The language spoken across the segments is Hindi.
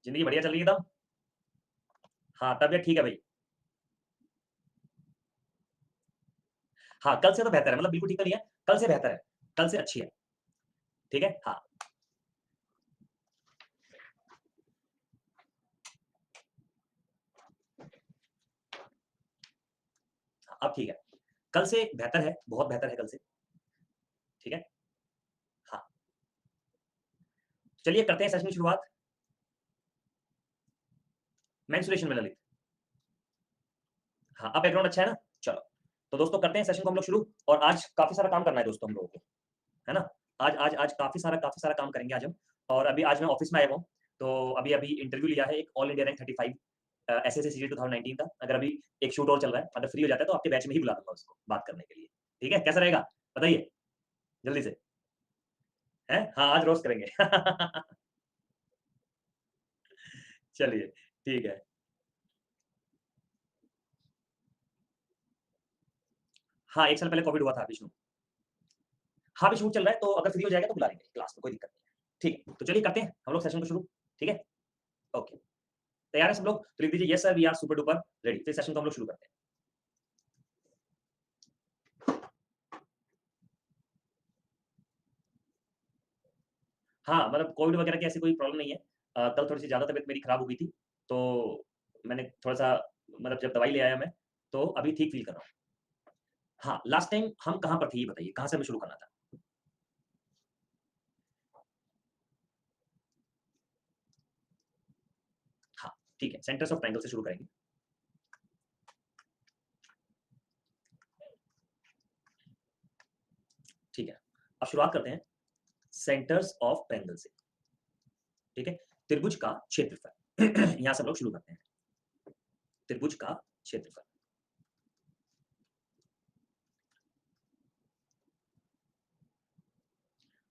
जिंदगी बढ़िया चल रही है एकदम। हाँ, तबीयत ठीक है भाई। हाँ, कल से तो बेहतर है, मतलब बिल्कुल ठीक तो नहीं है, कल से बेहतर है, कल से अच्छी है। ठीक है? हाँ। हाँ, अब ठीक है। कल से बेहतर है, बहुत बेहतर है कल से। ठीक है? हाँ। चलिए करते हैं सेशन की शुरुआत। मेंस्ट्रुएशन में ललित। हाँ, अब बैकग्राउंड अच्छा है ना? चलो। तो दोस्तों करते हैं सेशन को हम लोग शुरू, और आज काफ़ी सारा काम करना है दोस्तों हम लोगों को, है ना? आज काफ़ी सारा काम करेंगे आज हम। और अभी आज मैं ऑफ़िस में आया हुआ हूँ, तो अभी-अभी इंटरव्यू लिया है एक all India rank 35 SSC CG 2019 का। अगर अभी एक शूट और चल रहा है, अगर फ्री हो जाता है तो आपके बैच में ही बुला दूँगा उसको बात करने के लिए। ठीक है? कैसा रहेगा? बताइए, जल्दी से। हैं? हाँ, आज रोस्ट करेंगे। चलिए, ठीक है। हाँ, 1 साल पहले कोविड हुआ था विष्णु। हाँ, अभी शूट चल रहा है, तो अगर फ्री हो जाएगा तो बुला लेंगे क्लास में, कोई दिक्कत नहीं है। ठीक है, तो चलिए करते हैं हम लोग सेशन को शुरू। ठीक है? ओके। तैयार हैं सब लोग? तो लिख दीजिए yes sir we are super duper ready. फिर सेशन को हम लोग शुरू करते हैं। हाँ, मतलब कोविड वगैरह की ऐसी कोई प्रॉब्लम नहीं है। कल थोड़ी-सी ज़्यादा तबीयत मेरी खराब हो गई थी, तो मैंने थोड़ा-सा मतलब जब दवाई ले आया मैं, तो अभी ठीक फ़ील कर रहा हूँ। हाँ, लास्ट टाइम हम कहाँ पर थे ये बताइए? कहाँ से हमें शुरू करना था? हाँ, ठीक है, सेंटर्स ऑफ ट्रायंगल से शुरू करेंगे। ठीक है, अब शुरुआत करते हैं सेंटर्स ऑफ ट्रायंगल से। ठीक है? त्रिभुज का क्षेत्रफल। यहाँ से हम लोग शुरू करते हैं। त्रिभुज का क्षेत्रफल।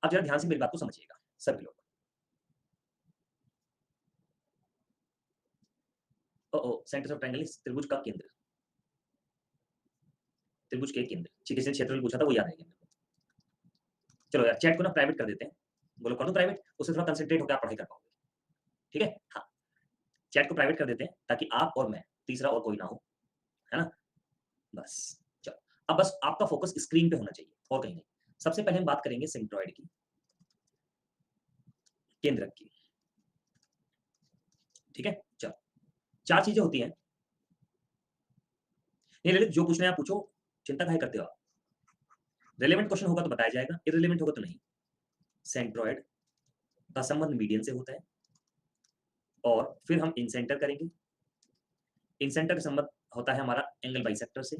अब ज़रा ध्यान से मेरी बात को समझिएगा, सभी लोग। सेंटर्स ऑफ ट्रायंगल इस त्रिभुज का केंद्र। त्रिभुज के केंद्र। ठीक है, किसी ने क्षेत्रफल पूछा था वो याद है मेरे को। चलो यार चैट को ना प्राइवेट कर देते हैं। बोलो कर दूं प्राइवेट? उससे थोड़ा कंसंट्रेट होकर आप पढ़ाई कर पाओगे। ठीक है? हाँ, चैट को प्राइवेट कर देते हैं ताकि आप और मैं, तीसरा और कोई ना हो, है ना? बस, चलो। अब बस आपका फोकस स्क्रीन पे होना चाहिए और कहीं नहीं। सबसे पहले हम बात करेंगे सेंट्रॉइड की, केंद्रक की। ठीक है? चलो, 4 चीजें होती हैं। नहीं ललित, जो पूछना है आप पूछो, चिंता काहे करते हो आप? रिलेवेंट क्वेश्चन होगा तो बताया जाएगा, इररिलेवेंट होगा तो नहीं। सेंट्रॉइड का संबंध मीडियन से होता है, और फिर हम इन सेंटर करेंगे। इन सेंटर का संबंध होता है हमारा एंगल बाइसेक्टर से,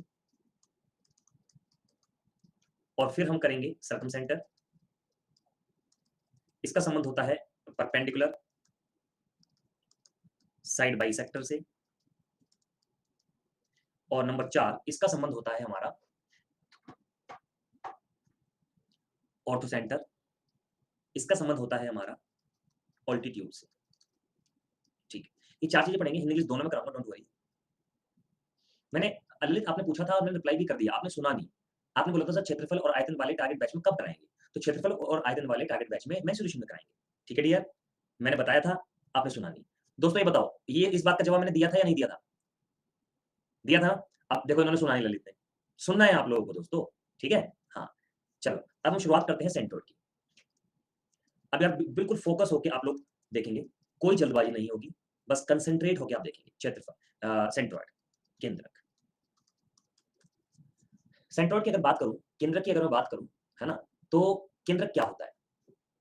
और फिर हम करेंगे सर्कम सेंटर। इसका संबंध होता है परपेंडिकुलर साइड बाइसेक्टर से, और नंबर 4 इसका संबंध होता है हमारा ऑर्थो सेंटर। इसका संबंध होता है हमारा ऑल्टीट्यूड से। ठीक है, ये 4 चीजें पढ़ेंगे, हिंदी इंग्लिश दोनों में कराऊंगा, डोंट वरी। मैंने ललित आपने पूछा था और मैंने रिप्लाई भी कर दिया, आपने सुना नहीं। आपने बोला था सर क्षेत्रफल और आयतन वाले टारगेट बैच में कब कराएंगे? तो क्षेत्रफल और आयतन वाले टारगेट बैच में मेंस्ट्रुएशन में कराएंगे। ठीक है डियर, मैंने बताया था, आपने सुना नहीं। दोस्तों ये बताओ, ये इस बात का जवाब मैंने दिया था या नहीं दिया था? दिया था ना? अब देखो इन्होंने सुना नहीं ललित ने। सुनना है आप लोगों को दोस्तों, ठीक है? हाँ, चलो अब हम शुरुआत करते हैं सेंट्रोइड की। अब यार बिल्कुल फोकस होके आप लोग देखेंगे, कोई जल्दबाजी नहीं होगी, बस कंसंट्रेट होके आप देखेंगे। क्षेत्रफल सेंट्रोइड, केंद्रक। सेंट्रोइड की अगर बात करूं, केंद्रक की अगर मैं बात करूं, है ना, तो केंद्रक क्या होता है?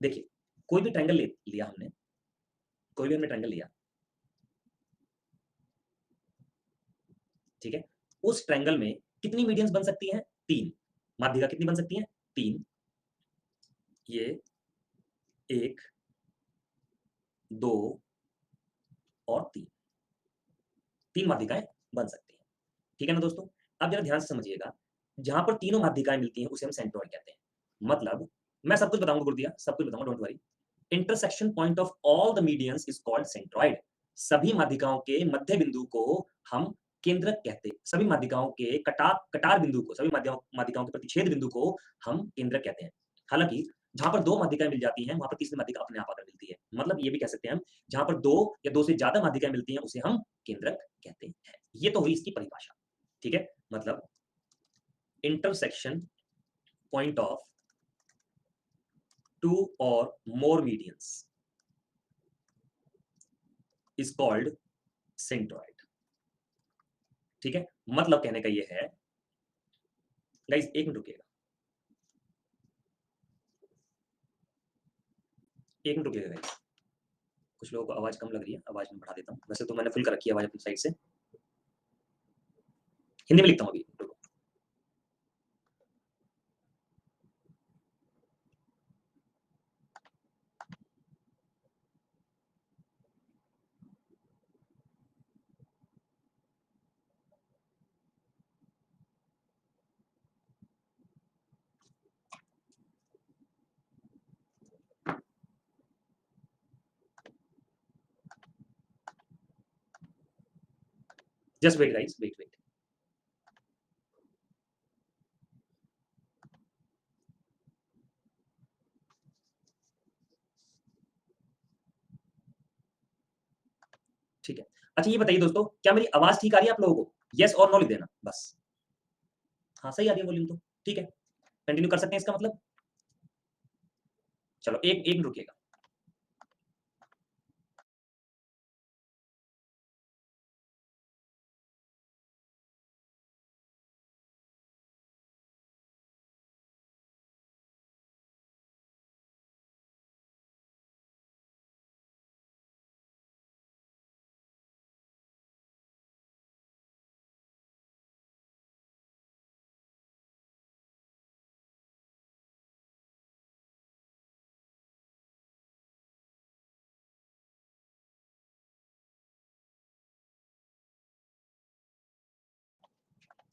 देखिए, कोई भी ट्रायंगल लिया हमने, कोई भी हमने ट्रायंगल लिया, ठीक है? उस ट्रायंगल में कितनी मीडियंस बन सकती हैं? 3। माध्यिका कितनी बन सकती हैं? 3। ये 1, 2 और 3। 3 माध्यिकाएं बन सकती हैं। ठीक है ना दोस्तों? अब जरा ध्यान से समझिएगा, जहाँ पर तीनों माध्यिकाएँ मिलती हैं उसे हम सेंट्रोइड कहते हैं। मतलब मैं सब कुछ बताऊँगा गुरुदिया, सब कुछ बताऊँगा, don't worry. Intersection point of all the medians is called centroid. सभी माध्यिकाओं के मध्य बिंदु को हम केंद्रक कहते हैं। सभी माध्यिकाओं के कटार बिंदु को, सभी माध्यिकाओं के प्रतिच्छेद बिंदु को हम केंद्रक कहते हैं। हालाँकि जहाँ पर 2 माध्यिकाएँ मिल जाती हैं, वहाँ पर तीसरी माध्यिका अपने आप आकर मिलती है। मतलब ये भी कह सकते हैं हम, जहां पर 2 या 2 से ज्यादा माध्यिकाएं मिलती हैं उसे हम केंद्रक कहते हैं। ये तो हुई इसकी परिभाषा। ठीक है, मतलब intersection point of 2 or more medians is called centroid। ठीक है, मतलब कहने का ये है, गाइस 1 मिनट रुकिएगा, 1 मिनट रुकिएगा गाइस। कुछ लोगों को आवाज कम लग रही है, आवाज मैं बढ़ा देता हूँ। वैसे तो मैंने फुल कर रखी है आवाज अपनी साइड से। हिंदी में लिखता हूँ अभी, रुको। Just wait guys, wait wait. ठीक है, अच्छा ये बताइए दोस्तों, क्या मेरी आवाज ठीक आ रही है आप लोगों को? यस और नो लिख देना बस। हाँ सही आ रही है वॉल्यूम तो, ठीक है, कंटिन्यू कर सकते हैं इसका मतलब। चलो एक एक मिनट रुकिएगा।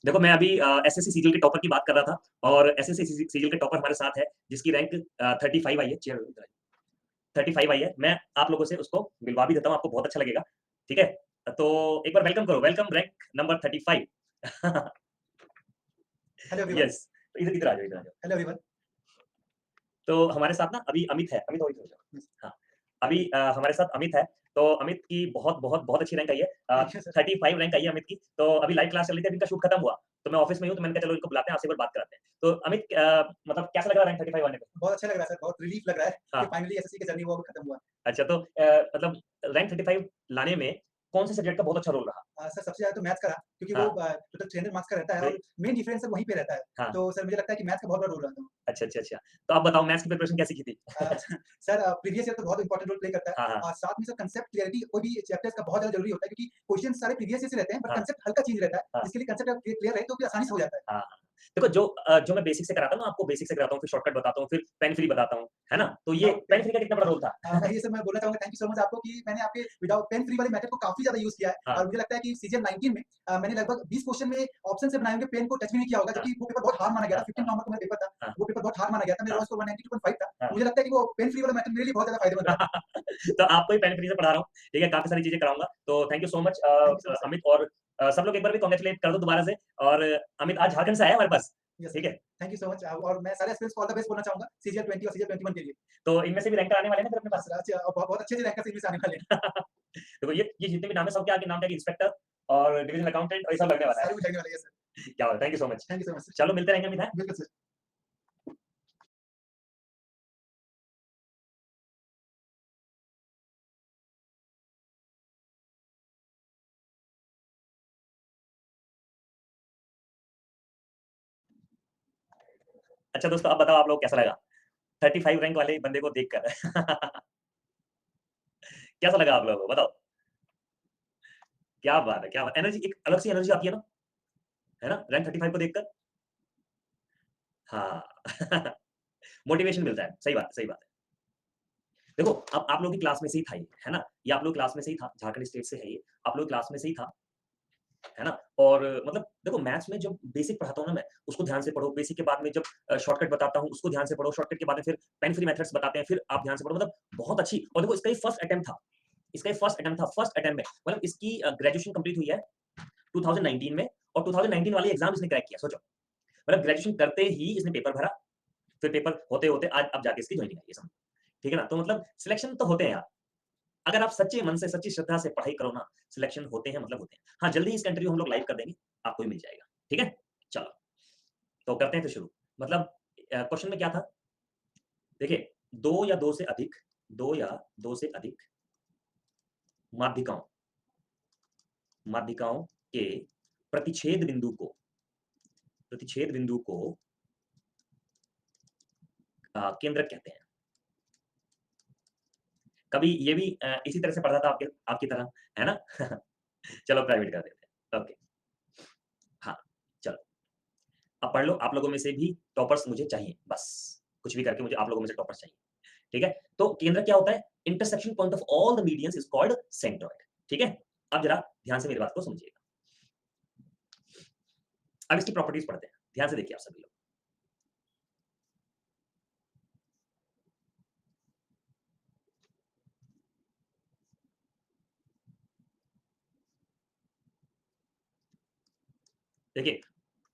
देखो मैं अभी एसएससी सीरियल के टॉपर की बात कर रहा था, और एसएससी सीरियल के टॉपर हमारे साथ है जिसकी रैंक 35 आई है। चेयर 35 आई है। मैं आप लोगों से उसको मिलवा भी देता हूँ, आपको बहुत अच्छा लगेगा। ठीक है, तो एक बार वेलकम करो, welcome rank number 35। Hello everyone. Yes, तो इधर इधर आ जाओ, इधर आ जाओ। Hello everyone. तो हमारे साथ ना अभी अमित है, अमित और इधर आ जाओ। हाँ, अभी हमारे साथ अमित है। तो अमित की बहुत बहुत बहुत अच्छी रैंक आई है, थैंक यू सर। 35 रैंक आई है अमित की। तो अभी लाइव क्लास चल रही थी, अभी इनका शूट खत्म हुआ, तो मैं ऑफिस में हूँ, तो मैंने कहा चलो इनको बुलाते हैं, आपसे एक बार बात कराते हैं। तो अमित मतलब कैसा लग रहा है रैंक 35 आने पे? बहुत अच्छा लग रहा है सर, बहुत रिलीफ लग रहा है हाँ। कि फाइनली एसएससी की जर्नी वो अभी खत्म हुआ। अच्छा, तो मतलब रैंक 35 लाने में कौन से सब्जेक्ट का बहुत अच्छा रोल रहा? सर सबसे ज़्यादा तो मैथ्स का रहा, क्योंकि वो हाँ। टोटल 300 मार्क्स का रहता है और राइट। मेन डिफरेंस सर वहीं पे रहता है। हाँ। तो सर मुझे लगता है कि मैथ्स का बहुत बड़ा रोल रहा था। अच्छा, अच्छा, अच्छा। तो आप बताओ मैथ्स की प्रिपरेशन कैसी की थी? सर प्रीवियस ईयर तो बहुत इंपॉर्टेंट रोल प्ले करता है, हाँ, हाँ। और साथ में सर कांसेप्ट क्लैरिटी कोई भी चैप्टर्स का बहुत ज़्यादा ज़रूरी होता है, क्योंकि क्वेश्चन सारे प्रीवियस ईयर से रहते हैं, बट हाँ। कांसेप्ट हल्का चेंज रहता है, हाँ। जिसके लिए कांसेप्ट क्लियर रहे तो फिर आसानी से हो जाता है। हाँ, हाँ। देखो जो मैं बेसिक से कराता हूँ ना, आपको बेसिक से कराता हूँ, फिर शॉर्टकट बताता हूँ, फिर पेन फ्री बताता हूँ, है ना? तो ये विदाउट पेन पेन फ्री का कितना बड़ा रोल था? मैं ये सर मैं बोलना चाहूँगा, थैंक यू सो मच आपको कि मैंने आपके विदाउट पेन फ्री वाले मेथड को काफ़ी ज़्यादा यूज़ किया है, हाँ। और मुझे लगता है कि सीजन 19 में मैंने लगभग 20 क्वेश्चन में ऑप्शन से बनाए होंगे, पेन को टच भी नहीं किया होगा, हाँ। जबकि वो पेपर बहुत हार्ड माना गया हाँ, था। 15 हाँ। नवंबर को मेरा पेपर था, हाँ। वो पेपर बहुत हार्ड माना गया था। मेरा हाँ। रॉ स्कोर 192.5 था। हाँ। मुझे लगता है कि वो पेन फ्री वाला मेथड मेरे लिए बहुत ज़्यादा फ़ायदेमंद रहा। तो आपको ही पेन फ्री से पढ़ा रहा हूँ, ठीक है? काफ़ी सारी चीज़ें कराऊँगा। तो thank you so much thank you so much sir. Amit, और सब लोग एक बार भी कांग्रेचुलेट कर दो दोबारा से। और अमित आज झारखंड से आया है हमारे पास, यस ठीक सर, है? थैंक यू सो मच, और मैं सारे एस्पिरेंट्स को ऑल द बेस्ट बोलना चाहूँगा सीजीएल 20 और सीजीएल 21 के लिए। तो इनमें से भी रैंकर आने वाले हैं ना फिर अपने हाँ पास? सर, अच्छे और बहुत बहुत अच्छे-अच्छे रैंकर्स इनमें से आने वाले हैं। देखो ये जितने भी नाम है, सबके आगे नाम क्या है, इंस्पेक्टर और डिविजनल अकाउंटेंट और ये सब लगने वाला सारे है। कुछ लगने वाले हैं सर। क्या बात है, thank you so much. Thank you so much sir. चलो मिलते रहेंगे अमित, हैं? बिल्कुल सर। अच्छा दोस्तों, अब बताओ आप लोग कैसा लगा 35 रैंक वाले बंदे को देखकर? कैसा लगा आप लोगों को बताओ? क्या बात है, क्या बात, एनर्जी एक अलग सी एनर्जी आती है ना, है ना? रैंक 35 को देखकर। हाँ। मोटिवेशन मिलता है, सही बात है, सही बात है। देखो अब आप लोगों की क्लास में से ही था ये, है ना? ये आप लोग क्लास में से ही था, झारखंड स्टेट से है ये, आप लोग क्लास में से ही था, है ना? और मतलब देखो मैथ्स में जब बेसिक पढ़ाता हूँ ना मैं, उसको ध्यान से पढ़ो, बेसिक के बाद में जब शॉर्टकट बताता हूँ, उसको ध्यान से पढ़ो, शॉर्टकट के बाद में फिर पेन फ्री मेथड्स बताते हैं, फिर आप ध्यान से पढ़ो, मतलब बहुत अच्छी। और देखो इसका ये फर्स्ट अटेम्प्ट था, इसका ये फर्स्ट अटेम्प्ट था, फर्स्ट अटेम्प्ट में मतलब इसकी ग्रेजुएशन कंप्लीट हुई है 2019 में, और 2019 वाले एग्ज़ाम इसने क्रैक किया, सोचो। मतलब ग्रेजुएशन करते ही इसने पेपर भरा, फिर पेपर होते-होते आज अब जाके इसकी जॉइनिंग आई है, समझो। ठीक है ना? तो मतलब सिलेक्शन तो होते हैं यार। अगर आप सच्चे मन से, सच्ची श्रद्धा से पढ़ाई करो ना, सिलेक्शन होते हैं मतलब होते हैं। हाँ, जल्दी ही इसका इंटरव्यू हम लोग लाइव कर देंगे, आपको भी मिल जाएगा। ठीक है? चलो, तो करते हैं फिर शुरू। मतलब क्वेश्चन में क्या था? देखिए, 2 या 2 से अधिक 2 या 2 से अधिक माध्यिकाओं माध्यिकाओं के प्रतिच्छेद बिंदु को केंद्रक कहते हैं। कभी ये भी इसी तरह से पढ़ा था आपके आपकी तरह, है ना? चलो प्राइवेट कर देते हैं। ओके, हाँ, चलो। अब पढ़ लो, आप लोगों में से भी टॉपर्स मुझे चाहिए, बस। कुछ भी करके मुझे आप लोगों में से टॉपर्स चाहिए। ठीक है? तो केंद्रक क्या होता है? Intersection point of all the medians is called centroid. ठीक है? अब जरा ध्यान से मेरी बात को समझिएगा। अब इसकी प्रॉपर्टीज पढ़ते हैं। ध्यान से देखिए आप सभी लोग। देखिए,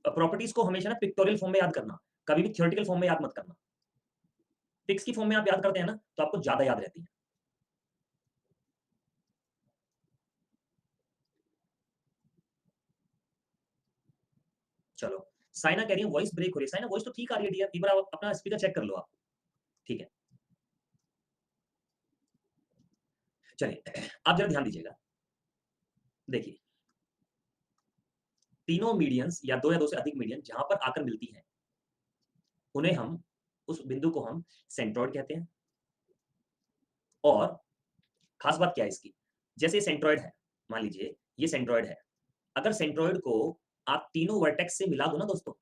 प्रॉपर्टीज को हमेशा ना पिक्टोरियल फॉर्म में याद करना, कभी भी थ्योरेटिकल फॉर्म में याद मत करना। पिक्स की फॉर्म में आप याद करते हैं ना, तो आपको ज्यादा याद रहती है। चलो, साइना कह रही है वॉइस ब्रेक हो रही है। साइना वॉइस तो ठीक आ रही है डियर, एक बार आप अपना स्पीकर चेक कर लो आप। ठीक है, चलिए आप जरा ध्यान दीजिएगा। देखिए, तीनों मीडियंस या 2 से अधिक मीडियन जहां पर आकर मिलती हैं, उन्हें हम उस बिंदु को हम सेंट्रोइड कहते हैं। और खास बात क्या है इसकी, जैसे ये सेंट्रोइड है, मान लीजिए ये सेंट्रोइड है। अगर सेंट्रोइड को आप तीनों वर्टेक्स से मिला दो ना दोस्तों,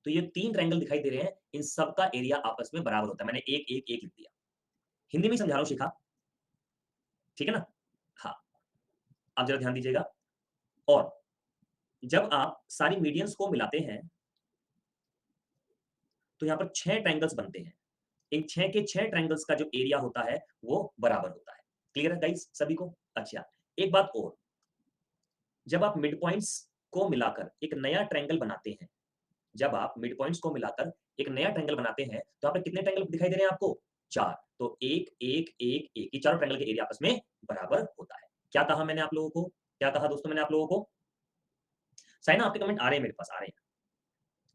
तो ये 3 ट्रायंगल दिखाई दे रहे हैं, इन सबका एरिया आपस में बराबर होता है। मैंने 1 1 1 लिख दिया। हिंदी में समझा रहा हूं, शिखा। ठीक है ना? हाँ, आप जरा ध्यान दीजिएगा। और जब आप सारी मीडियंस को मिलाते हैं, तो यहाँ पर 6 ट्रायंगल्स बनते हैं। इन 6 के 6 ट्रायंगल्स का जो एरिया होता है, वो बराबर होता है। क्लियर है गाइस सभी को? अच्छा, एक बात और, जब आप मिड पॉइंट्स को मिलाकर एक नया ट्रायंगल बनाते हैं, जब आप मिड पॉइंट्स को मिलाकर एक नया ट्रायंगल बनाते हैं, तो यहाँ पे कितने ट्रायंगल दिखाई दे रहे हैं आपको? 4। तो 1 1 1 1 ये चारों ट्रायंगल के एरिया आपस में बराबर होता है। क्या कहा मैंने आप लोगों को? क्या कहा दोस्तों मैंने आप लोगों को? साइना आपके कमेंट आ रहे हैं मेरे पास, आ रहे हैं।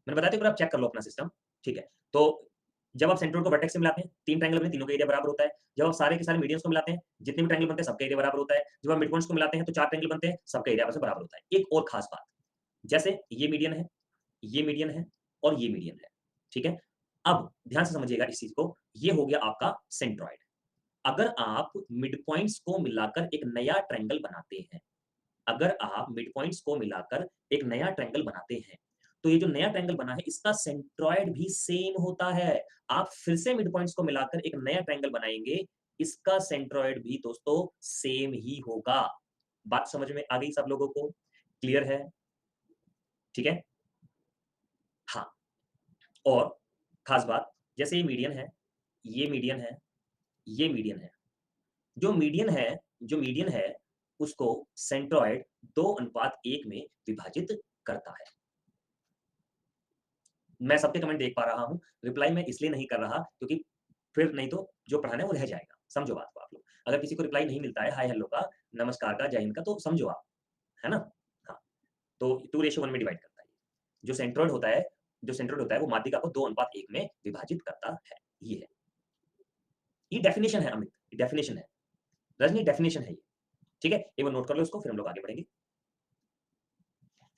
मैंने बताया था, एक बार आप चेक कर लो अपना सिस्टम। ठीक है, तो जब आप सेंट्रोइड को वर्टेक्स से मिलाते हैं, 3 ट्रायंगल बने, तीनों का एरिया बराबर होता है। जब आप सारे के सारे मीडियंस को मिलाते हैं, जितने भी ट्रायंगल बनते हैं सबका एरिया बराबर होता है। जब आप मिड पॉइंट्स को मिलाते हैं, तो 4 ट्रायंगल बनते हैं, सबका एरिया आपस में बराबर होता है। एक और खास बात, जैसे ये मीडियन है, ये मीडियन है और ये मीडियन है। ठीक है? अब ध्यान से समझिएगा इस चीज को, ये हो गया आपका सेंट्रोइड। अगर आप मिड पॉइंट्स को मिलाकर एक नया ट्रायंगल बनाते हैं, अगर आप मिड पॉइंट्स को मिलाकर एक नया ट्रायंगल बनाते हैं, तो ये जो नया ट्रायंगल बना है, इसका सेंट्रोइड भी सेम होता है। आप फिर से मिड पॉइंट्स को मिलाकर एक नया ट्रायंगल बनाएंगे, इसका सेंट्रोइड भी दोस्तों सेम ही होगा। बात समझ में आ गई सब लोगों को? क्लियर है? ठीक है? हाँ, और खास बात, जैसे ये मीडियन है, ये मीडियन है, ये मीडियन है। जो मीडियन है जो मीडियन है, उसको सेंट्रोइड 2:1 में विभाजित करता है। मैं सबके कमेंट देख पा रहा हूँ, रिप्लाई मैं इसलिए नहीं कर रहा क्योंकि फिर नहीं तो जो पढ़ाना है वो रह जाएगा। समझो बात को आप लोग। अगर किसी को रिप्लाई नहीं मिलता है हाय हेलो का, नमस्कार का, जय हिंद का, तो समझो आप, है ना? हाँ, तो 2:1 में डिवाइड करता है। जो सेंट्रोइड होता है वो माध्यिका को 2:1 में विभाजित करता है। ये है। ये डेफिनिशन है अमित, डेफिनिशन है। रजनी डेफिनिशन है ये। ठीक है? एक बार नोट कर लो इसको, फिर हम लोग आगे बढ़ेंगे।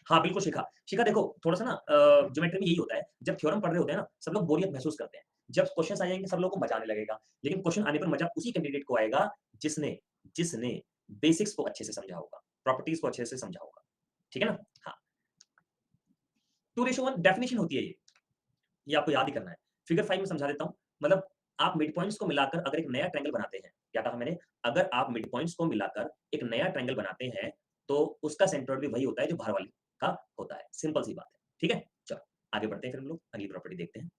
हाँ, बिल्कुल शिखा। शिखा देखो, थोड़ा-सा ना ज्योमेट्री में यही होता है, जब थ्योरम पढ़ रहे होते हैं ना, सब लोग बोरियत महसूस करते हैं। जब क्वेश्चन्स आ जाएँगे, सब लोगों को मज़ा आने लगेगा। लेकिन क्वेश्चन आने पर मज़ा उसी कैंडिडेट को आएगा, जिसने जिसने बेसिक्स को अच्छे से समझा होगा, प्रॉपर्टीज़ को अच्छे से समझा होगा। ठीक है ना? हाँ, 2:1 डेफिनिशन होती है ये। ये आपको याद ही करना है। फिगर 5 में समझा देता हूँ। मतलब आप मिड पॉइंट्स को मिलाकर अगर एक नया ट्रायंगल बनाते हैं, क्या कहा मैंने? अगर आप मिड पॉइंट्स को मिलाकर एक नया ट्रायंगल बनाते हैं, तो उसका सेंट्रोइड भी वही होता है जो बाहर वाले का होता है। सिंपल सी बात है। ठीक है? चलो, आगे बढ़ते हैं फिर हम लोग अगली प्रॉपर्टी देखते हैं।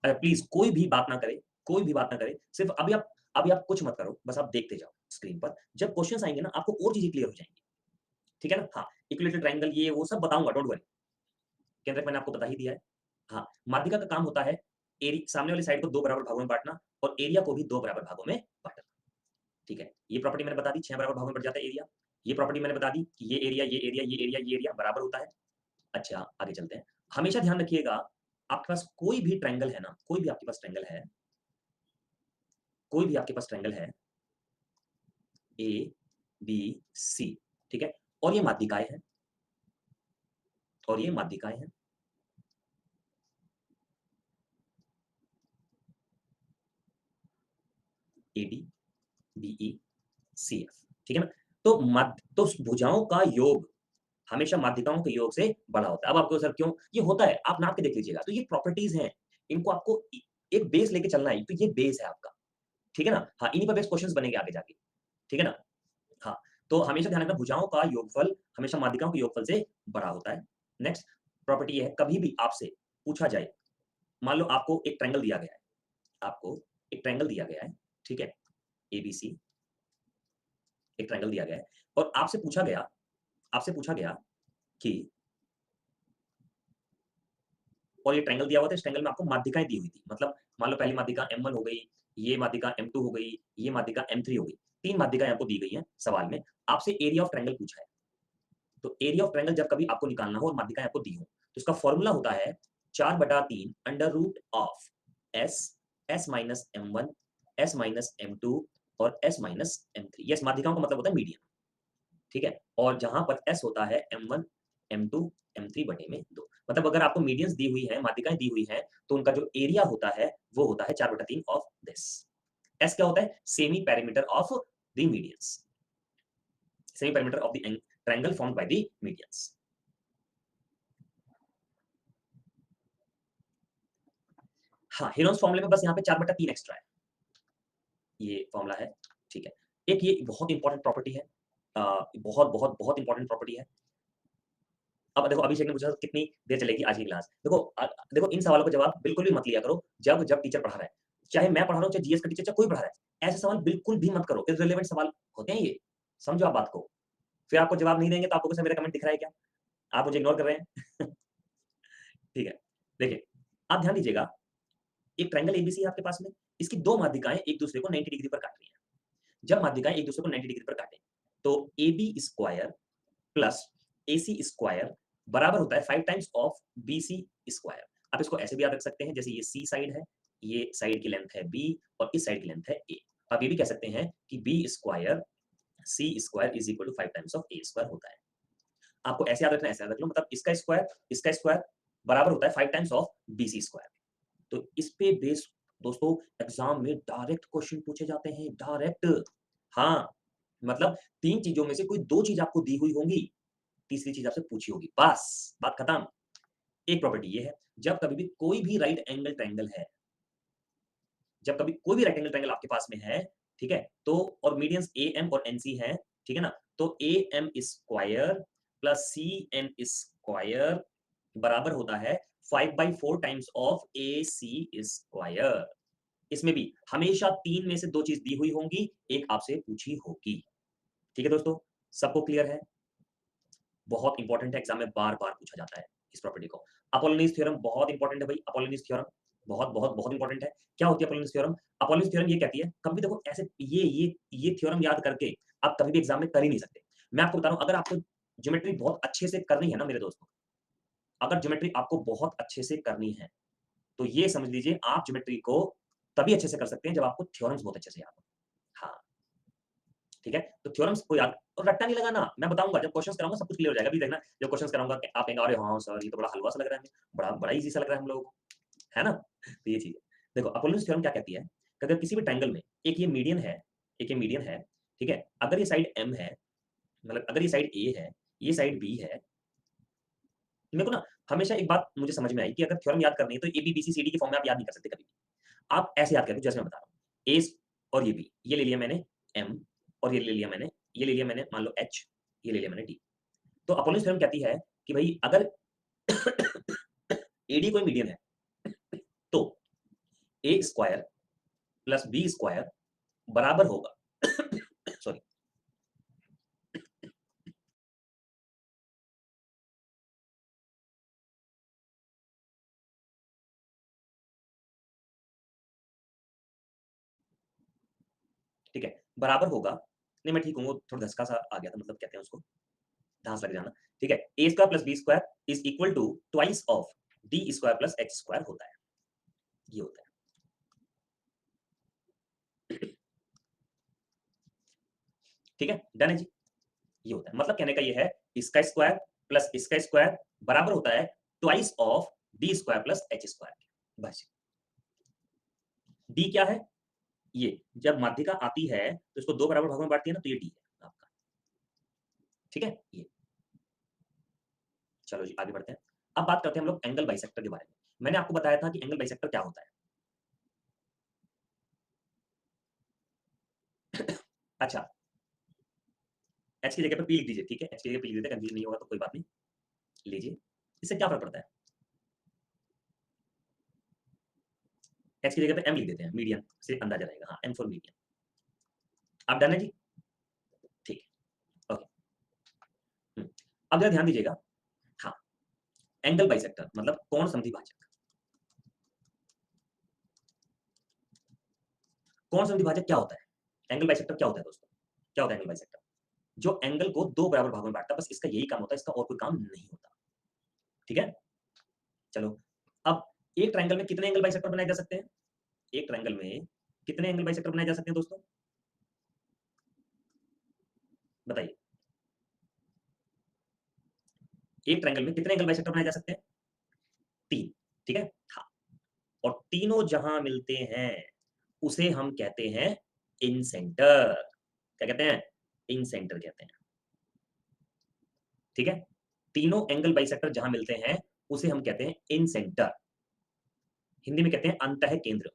प्लीज़ कोई भी बात ना करे, कोई भी बात ना करे। सिर्फ अभी आप कुछ मत करो, बस आप देखते जाओ स्क्रीन पर। जब क्वेश्चन्स आएँगे ना, आपको और चीज़ें क्लियर हो जाएँगी। ठीक है ना? हाँ, इक्विलेटरल ट्रायंगल ये वो सब बताऊँगा, डोंट वरी। केंद्रक मैंने आपको बता ही दिया है। हाँ, माध्यिका का काम होता है सामने वाली साइड को 2 बराबर भागों में बांटना और एरिया को भी 2 बराबर भागों में बांटना। ठीक है, ये प्रॉपर्टी मैंने बता दी, 6 बराबर भागों में बट जाता है एरिया। ये प्रॉपर्टी मैंने बता दी कि ये एरिया, ये एरिया, ये एरिया, ये एरिया बराबर होता है। अच्छा, आगे चलते हैं। हमेशा ध्यान रखिएगा, आपके पास कोई भी ट्रायंगल है ना, कोई भी आपके पास ट्रायंगल है, कोई भी आपके पास ट्रायंगल है, ए, बी, सी, ठीक है? और ये माध्यिकाएँ हैं, और ये माध्यिकाएँ हैं। एडी, बीई, सीएफ, ठीक है ना? तो भुजाओं का योग हमेशा माध्यिकाओं के योग से बड़ा होता है। अब आपको सर क्यों? ये होता है, आप नाप के देख लीजिएगा। तो ये प्रॉपर्टीज़ हैं, इनको आपको एक बेस लेके चलना है, तो ये बेस है आपका, ठीक है ना? हाँ, इन्हीं पर बेस क्वेश्चन्स बनेंगे आगे जाके, ठीक है ना? हाँ, तो हमेशा ध्यान रखना भुजाओं का योगफल हमेशा माध्यिकाओं के योगफल से बड़ा होता है। नेक्स्ट प्रॉपर्टी ये है, कभी भी आपसे पूछा जाए, मान लो आपको एक ट्रायंगल दिया गया है, आपको एक ट्रायंगल दिया गया है, ठीक है? एबीसी एक ट्रायंगल दिया गया है और आपसे पूछा गया कि और ये ट्रायंगल दिया हुआ था, इस ट्रायंगल में आपको माध्यिकाएँ दी हुई थी। मतलब मान लो पहली माध्यिका M1 हो गई, ये माध्यिका M2 हो गई, ये माध्यिका M3 हो गई। 3 माध्यिकाएँ आपको दी गई हैं सवाल में। आपसे एरिया ऑफ ट्रायंगल पूछा है। तो एरिया ऑफ ट्रायंगल जब कभी आपको निकालना हो और माध्यिकाएँ आपको दी हों, तो इसका फॉर्मूला होता है 4/3 under root of S, S minus M1, S minus M2 और S माइनस M3। ये माध्यिकाओं का मतलब होता है मीडियन, ठीक है? और जहाँ पर S होता है M1, M2, M3 बटे में 2। मतलब अगर आपको मीडियंस दी हुई हैं, माध्यिकाएँ दी हुई हैं, तो उनका जो एरिया होता है, वो होता है 4/3 ऑफ दिस। S क्या होता है? Semi perimeter of the medians. Semi perimeter of the triangle formed by the medians. हाँ, हेरोन्स फॉर्मूले में बस यहाँ पे 4/3 एक्स्ट्रा है। ये फॉर्मूला है, ठीक है? एक ये बहुत इंपोर्टेंट प्रॉपर्टी है। बहुत, बहुत, बहुत इंपोर्टेंट प्रॉपर्टी है। अब देखो अभिषेक ने पूछा कितनी देर चलेगी आज की क्लास? देखो इन सवालों का जवाब बिल्कुल भी मत लिया करो जब टीचर पढ़ा रहा है। चाहे मैं पढ़ा रहा हूँ, चाहे जीएस का टीचर, चाहे कोई पढ़ा रहा है। ऐसे सवाल बिल्कुल भी मत करो, इर्रेलेवेंट सवाल होते हैं ये। समझो आप बात को। फिर आपको जवाब नहीं देंगे तो आपको कैसा मेरा कमेंट दिख रहा है क्या? आप मुझे इग्नोर कर रहे हैं। ठीक है। देखिए, आप ध्यान दीजिएगा, एक ट्रायंगल एबीसी है आपके पास में, इसकी 2 माध्यिकाएँ एक दूसरे को 90 डिग्री पर काट रही हैं। जब माध्यिकाएँ एक दूसरे को 90 डिग्री पर काटें, तो AB square plus AC square बराबर होता है 5 टाइम्स ऑफ बीसी स्क्वायर। आप इसको ऐसे भी याद रख सकते हैं, जैसे ये सी साइड है, ये साइड की लेंथ है बी और इस साइड की लेंथ है ए। आप ये भी कह सकते हैं कि B square C square is equal to 5 times of A square होता है। आपको ऐसे याद रखना है, ऐसे याद रख लो, मतलब इसका स्क्वायर बराबर होता है 5 टाइम्स ऑफ बीसी स्क्वायर। तो इस पे बेस दोस्तों एग्जाम में डायरेक्ट क्वेश्चन पूछे जाते हैं, डायरेक्ट। हाँ, मतलब 3 चीज़ों में से कोई 2 चीज़ आपको दी हुई होंगी, तीसरी चीज़ आपसे पूछी होगी, बस बात खत्म। एक प्रॉपर्टी ये है, जब कभी भी कोई भी राइट एंगल ट्रायंगल है, जब कभी कोई भी राइट एंगल ट्रायंगल आपके पास में है, ठीक है? तो और मीडियंस एएम और एनसी हैं, ठीक है ना? तो am square plus CN square बराबर होता है 5/4 टाइम्स ऑफ एसी स्क्वायर। इसमें भी हमेशा 3 में से 2 चीज़ दी हुई होंगी, एक आपसे पूछी होगी। ठीक है दोस्तों? सबको क्लियर है? बहुत इंपॉर्टेंट है, एग्जाम में बार-बार पूछा जाता है इस प्रॉपर्टी को। अपोलोनीज़ थ्योरम बहुत इंपॉर्टेंट है भाई, अपोलोनीज़ थ्योरम बहुत, बहुत, बहुत इंपॉर्टेंट है। क्या होती है अपोलोनीज़ थ्योरम? अपोलोनीज़ थ्योरम ये कहती है, कभी देखो ऐसे ये थ्योरम याद करके आप कभी भी एग्जाम में कर ही नहीं सकते। मैं आपको बता रहा हूँ, अगर आपको ज्योमेट्री बहुत अच्छे से करनी है ना मेरे दोस्तों, अगर ज्योमेट्री आपको बहुत अच्छे से करनी है, तो ये समझ लीजिए आप ज्योमेट्री को तभी अच्छे से कर सकते हैं जब आपको थ्योरम्स बहुत अच्छे से याद हो। हाँ। ठीक है? तो थ्योरम्स को याद और रट्टा नहीं लगाना, मैं बताऊँगा जब क्वेश्चन्स कराऊँगा सब कुछ क्लियर हो जाएगा। अभी देखना जब क्वेश्चन्स कराऊँगा आप कहेंगे अरे हाँ सर, ये तो बड़ा हलवा सा लग रहा है हमें, बड़ा बड़ा ईज़ी सा लग रहा है हम लोगों को, है ना? तो ये चीज़ है। देखो अपोलोनीज़ थ्योरम क्या कहती है कि अगर किसी भी ट्रायंगल में एक ये मीडियन है, ठीक है? अगर ये साइड M है, मतलब अगर ये साइड A है, ये साइड B है, मेरे को ना हमेशा एक बात मुझे समझ में आई कि अगर थ्योरम याद करनी है तो AB, BC, CD के फॉर्म में आप याद नहीं कर सकते कभी भी। आप ऐसे याद करो जैसे मैं बता रहा हूँ। A और ये B, ये ले लिया मैंने M और ये ले लिया मैंने मान लो H, ये ले लिया मैंने D। तो अपोलोनीज़ थ्योरम कहती है कि भई अगर AD कोई मीडियन है, तो A square plus B square बराबर होगा सॉरी ठीक है, बराबर होगा, नहीं मैं ठीक हूँ, वो थोड़ा धसका सा आ गया था, मतलब कहते हैं उसको धांस लग जाना, ठीक है। A square plus b square is equal to twice of d square plus h square होता है, ये होता है। ठीक है, डन है जी, ये होता है, मतलब कहने का ये है इसका स्क्वायर प्लस इसका स्क्वायर बराबर होता है twice of d square plus h square, बस। डी क्या है, ये जब माध्यिका आती है तो इसको दो बराबर भागों में बांटती है ना, तो ये डी है आपका, ठीक है ये। चलो जी आगे बढ़ते हैं। अब बात करते हैं हम लोग एंगल बाइसेक्टर के बारे में। मैंने आपको बताया था कि एंगल बाइसेक्टर क्या होता है। अच्छा, एच की जगह पे पी लिख दीजिए, ठीक है, एच की जगह पी लिख देते, कंफ्यूजन नहीं होगा तो कोई बात नहीं, लीजिए। इससे क्या फर्क पड़ता है, एच की जगह पे एम लिख देते हैं, मीडियन से अंदाजा रहेगा, हाँ एम फॉर मीडियन। आप डन है जी, ठीक है, ओके। अब जरा ध्यान दीजिएगा, हाँ, एंगल बाइसेक्टर मतलब कोण समद्विभाजक। कोण समद्विभाजक क्या होता है, एंगल बाइसेक्टर क्या होता है दोस्तों, क्या होता है एंगल बाइसेक्टर, जो एंगल को दो बराबर भागों में बांटता है, बस इसका यही काम होता है, इसका और कोई काम नहीं होता, ठीक है। चलो, अब एक ट्रायंगल में कितने एंगल बाइसेक्टर बनाए जा सकते हैं, एक ट्रायंगल में कितने एंगल बाइसेक्टर बनाए जा सकते हैं दोस्तों, बताइए। एक ट्रायंगल में कितने एंगल बाइसेक्टर बनाए जा सकते हैं, तीन, ठीक है, हाँ। और तीनों जहां मिलते हैं उसे हम कहते हैं इन सेंटर, क्या कहते हैं, इन सेंटर कहते हैं, ठीक है। तीनों एंगल बाइसेक्टर जहां मिलते हैं उसे हम कहते हैं इन सेंटर, हिंदी में कहते हैं अंतः केंद्र,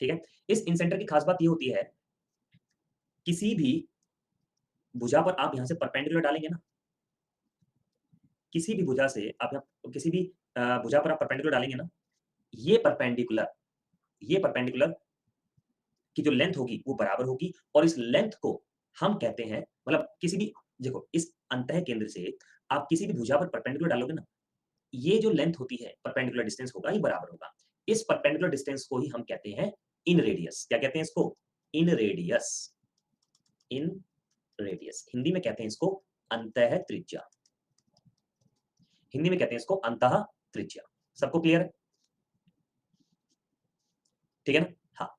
ठीक है। इस इन सेंटर की खास बात ये होती है, किसी भी भुजा पर आप यहां से परपेंडिकुलर डालेंगे ना, किसी भी भुजा से आप किसी भी भुजा पर आप परपेंडिकुलर डालेंगे ना, ये परपेंडिकुलर, ये परपेंडिकुलर की जो लेंथ होगी वो बराबर होगी, और इस लेंथ को हम कहते हैं, मतलब किसी भी, देखो इस अंतः केंद्र से आप किसी भी भुजा पर परपेंडिकुलर डालोगे ना, ये जो लेंथ होती है परपेंडिकुलर डिस्टेंस होगा, ये बराबर होगा। इस परपेंडिकुलर डिस्टेंस को ही हम कहते हैं इन रेडियस, क्या कहते हैं इसको, इन रेडियस, इन रेडियस, हिंदी में कहते हैं इसको अंतः त्रिज्या, हिंदी में कहते हैं इसको अंतः त्रिज्या। सबको क्लियर है, ठीक है ना, हाँ।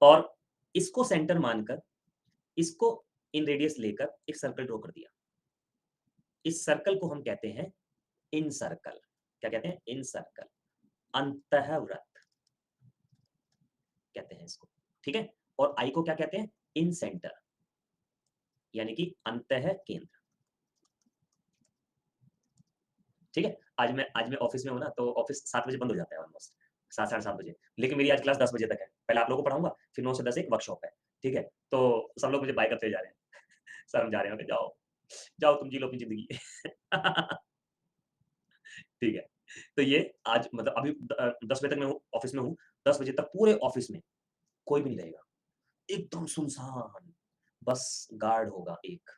और इसको सेंटर मानकर, इसको इन रेडियस लेकर एक सर्कल ड्रॉ कर दिया, इस सर्कल को हम कहते हैं इन सर्कल, क्या कहते हैं, इन सर्कल, अंतःवृत्त कहते हैं इसको, ठीक है। और आई को क्या कहते हैं, इन सेंटर, यानी कि अंतः केंद्र, ठीक है। आज मैं ऑफिस में हूं ना, तो ऑफिस 7 बजे बंद हो जाता है ऑलमोस्ट, 7 साढ़े 7 बजे, लेकिन मेरी आज क्लास 10 बजे तक है। पहले आप लोगों को पढ़ाऊंगा, फिर 9 से 10 एक वर्कशॉप है, ठीक है। तो सब लोग मुझे बाय करते जा रहे हैं सर हम जा रहे हैं, जाओ जाओ तुम जी लो अपनी जिंदगी ठीक है। तो ये आज मतलब अभी 10 बजे तक मैं ऑफिस में हूँ, 10 बजे तक पूरे ऑफिस में कोई भी नहीं रहेगा, एकदम सुनसान, बस गार्ड होगा एक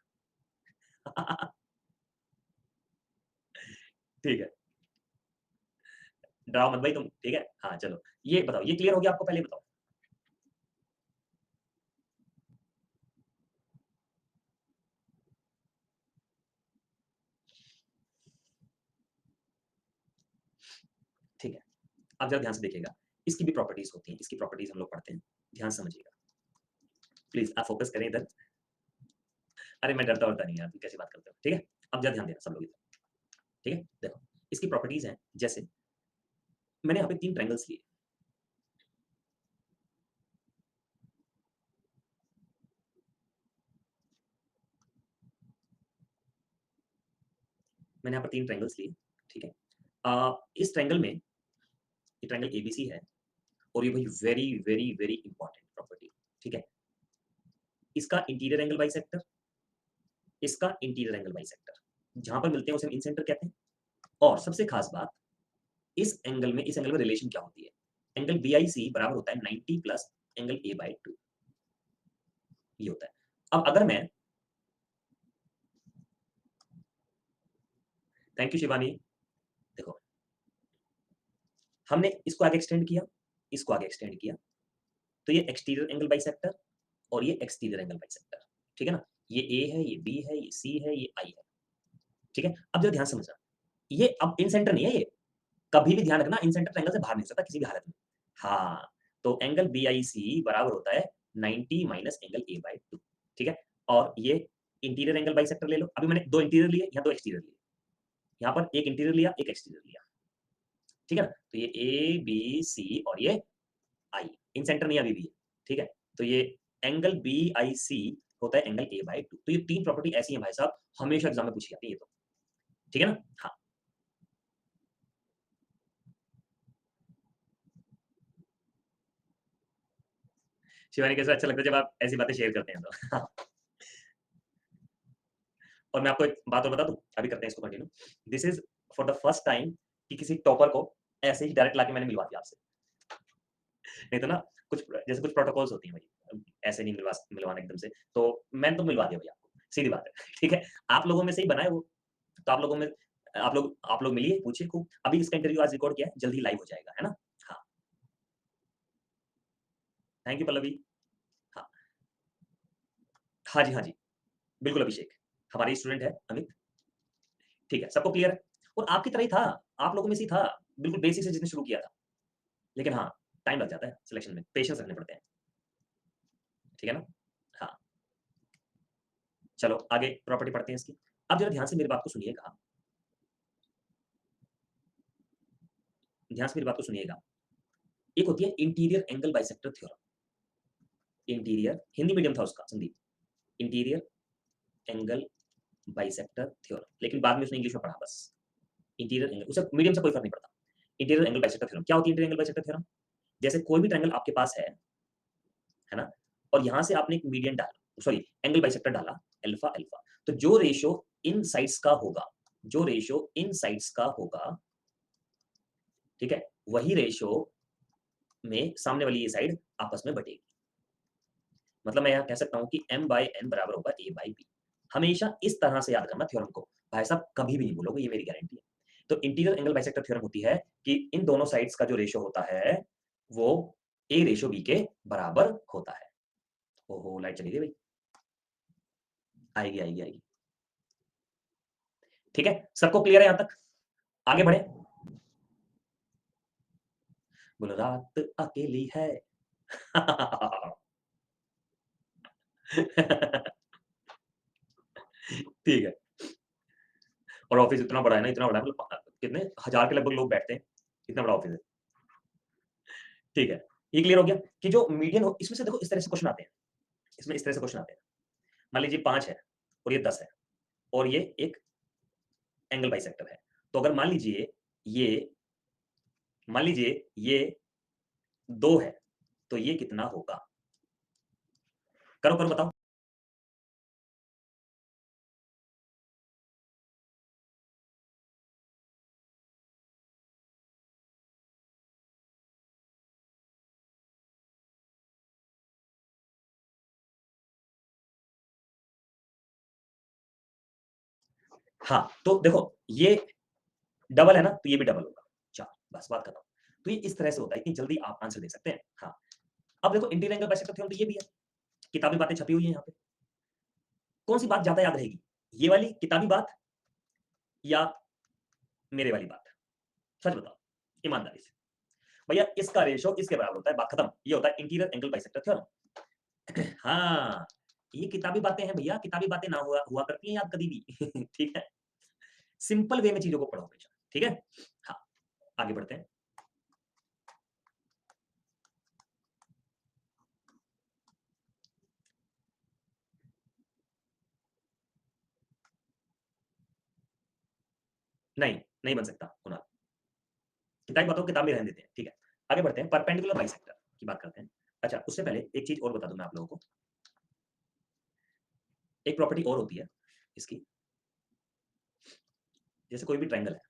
ठीक है, डराओ मत भाई तुम, ठीक है, हाँ चलो। ये बताओ, ये क्लियर हो गया आपको, पहले बताओ। ठीक है, अब जरा ध्यान से देखिएगा, इसकी भी प्रॉपर्टीज होती हैं, इसकी प्रॉपर्टीज हम लोग पढ़ते हैं, ध्यान से समझिएगा, प्लीज आप फोकस करें इधर। अरे मैं डरता वरता नहीं है, आप कैसी बात करते हो, ठीक है। अब जरा ध्यान देना सब लोग इधर, ठीक है। देखो इसकी प्रॉपर्टीज हैं, जैसे मैंने यहाँ पे 3 ट्रायंगल्स लिए, मैंने यहाँ पर 3 ट्रायंगल्स लिए, ठीक है। इस ट्रायंगल में, ये ट्रायंगल एबीसी है, और ये भाई very very very important property, ठीक है। इसका इंटीरियर एंगल बाइसेक्टर, इसका इंटीरियर एंगल बाइसेक्टर, जहां पर मिलते हैं उसे हम इन सेंटर कहते हैं। और सबसे खास बात, इस एंगल में रिलेशन क्या होती है, एंगल बीआईसी बराबर होता है 90 प्लस एंगल ए बाई 2, ये होता है। अब अगर मैं, थैंक यू शिवानी, देखो हमने इसको आगे एक्सटेंड किया, इसको आगे एक्सटेंड किया, तो ये एक्सटीरियर एंगल बाइसेक्टर और ये एक्सटीरियर एंगल बाइसेक्टर, ठीक है ना? ये ए है, ये बी है, ये सी है, ये आई है, ठीक है? अब जरा ध्यान से समझना, ये अब इन सेंटर नहीं है ये, कभी भी ध्यान रखना इन सेंटर ट्रायंगल से बाहर नहीं हो सकता किसी भी हालत में। हाँ, तो एंगल बीआईसी बराबर होता है 90 माइनस एंगल ए बाय 2, ठीक है? और ये इंटीरियर एंगल बाइसेक्टर ले लो, अभी मैंने 2 इंटीरियर लिए, यहाँ 2 एक्सटीरियर लिए, यहाँ पर एक इंटीरियर लिया, एक एक्सटीरियर लिया, ठीक है ना? तो ये ए, बी, सी और ये आई, इन सेंटर नहीं अभी भी है, ठीक है? तो ये एंगल बीआईसी होता है एंगल ए बाय 2। तो ये 3 प्रॉपर्टी ऐसी हैं भाई साहब, हमेशा एग्जाम में पूछी जाती है ये तो, ठीक है ना? हाँ। शिवानी कैसा अच्छा लगता है जब आप ऐसी बातें शेयर करते हैं तो। और मैं आपको एक बात और बता दूं, अभी करते हैं इसको continue. This is for the first time कि किसी टॉपर को ऐसे ही डायरेक्ट लाके मैंने मिलवा दिया आपसे। नहीं तो ना कुछ जैसे कुछ प्रोटोकॉल्स होती हैं भाई, ऐसे नहीं मिलवाना एकदम से, तो मैंने तो मिलवा दिया भैया आपको, सीधी बात है। ठीक है, आप लोगों में से ही बना है वो, तो आप लोगों में आप लोग मिलिए, पूछिए खूब। अभी इसका इंटरव्यू आज रिकॉर्ड किया है, जल्दी लाइव हो जाएगा, है ना? हाँ, थैंक यू पल्लवी। हाँ, हाँ जी, हाँ जी, बिल्कुल अभिषेक, हमारे स्टूडेंट है अमित। ठीक है, सबको क्लियर है? और आपकी तरह ही था, आप लोगों में से ही था, बिल्कुल बेसिक से जिसने शुरू किया था। लेकिन हाँ, टाइम लग जाता है सिलेक्शन में, पेशेंस रखने पड़ते हैं, ठीक है ना? हाँ, चलो आगे प्रॉपर्टी पढ़ते हैं इसकी। अब जरा ध्यान से मेरी बात को सुनिएगा, ध्यान से मेरी बात को सुनिएगा। एक होती है interior angle bisector theorem. Interior, Hindi medium था उसका Sandeep, interior angle bisector theorem, लेकिन बाद में उसने इंग्लिश में पढ़ा बस। इंटीरियर एंगल, उसे मीडियम से कोई फर्क नहीं पड़ता। इंटीरियर एंगल बाइसेक्टर थ्योरम क्या होती है? इंटीरियर एंगल बाइसेक्टर थ्योरम, जैसे कोई भी ट्रायंगल आपके पास है ना? और यहां से आपने एक मीडियन डाला, सॉरी एंगल बाइसेक्टर डाला, अल्फा अल्फा, तो जो रेशियो इन साइड्स का होगा, जो रेशियो इन साइड्स का होगा, ठीक है, वही रेशियो में सामने वाली ये साइड आपस में बटेगी। मतलब मैं यहाँ कह सकता हूँ कि m बाय n बराबर होगा a बाय b। हमेशा इस तरह से याद करना थ्योरम को, भाई साहब कभी भी नहीं भूलोगे, ये मेरी गारंटी है। तो इंटीरियर एंगल बाइसेक्टर थ्योरम होती है कि इन दोनों साइड्स का जो रेशियो होता है वो a रेशियो b के बराबर होता है। ओहो, लाइट चली गई भाई, आएगी आएगी आएगी। ठीक है, सबको क्लियर है यहां तक? आगे बढ़े। बोलो रात अकेली है। ठीक है, और ऑफिस इतना बड़ा है ना, इतना बड़ा है, मतलब कितने हजार के लगभग लोग बैठते हैं, इतना बड़ा ऑफिस है। ठीक है, ये क्लियर हो गया कि जो मीडियन हो, इसमें से देखो इस तरह से क्वेश्चन आते हैं, इसमें इस तरह से क्वेश्चन आते हैं। मान लीजिए 5 है और ये 10 है और ये एक एंगल बाइसेक्टर है, तो अगर ये मान लीजिए ये 2 है, तो ये कितना होगा? करो करो बताओ। हाँ, तो देखो ये डबल है ना, तो ये भी डबल होगा। चलो बस बात खत्म। तो ये इस तरह से होता है, इतनी जल्दी आप आंसर दे सकते हैं। हाँ, अब देखो इंटीरियर एंगल बाइसेक्टर थ्योरम तो ये भी है, किताबी बातें छपी हुई है यहाँ पे। कौन सी बात ज्यादा याद रहेगी, ये वाली किताबी बात या मेरे वाली बात? सच बताओ ईमानदारी से। भैया इसका रेशो इसके बराबर होता है, बात खत्म। ये होता है इंटीरियर एंगल बाइसेक्टर थ्योरम। हाँ, ये किताबी बातें हैं भैया, किताबी बातें ना हुआ हुआ करती हैं याद कभी भी। ठीक है, सिंपल वे में चीजों को पढ़ो हमेशा, ठीक है? हाँ, आगे बढ़ते हैं। नहीं, नहीं बन सकता कुणाल, किताबी बातों को किताब में रहने देते हैं, ठीक है? आगे बढ़ते हैं, परपेंडिकुलर बाइसेक्टर की बात करते हैं। अच्छा, उससे पहले एक चीज और बता दूं मैं आप लोगों को, एक प्रॉपर्टी और होती है इसकी। जैसे कोई भी ट्रायंगल है,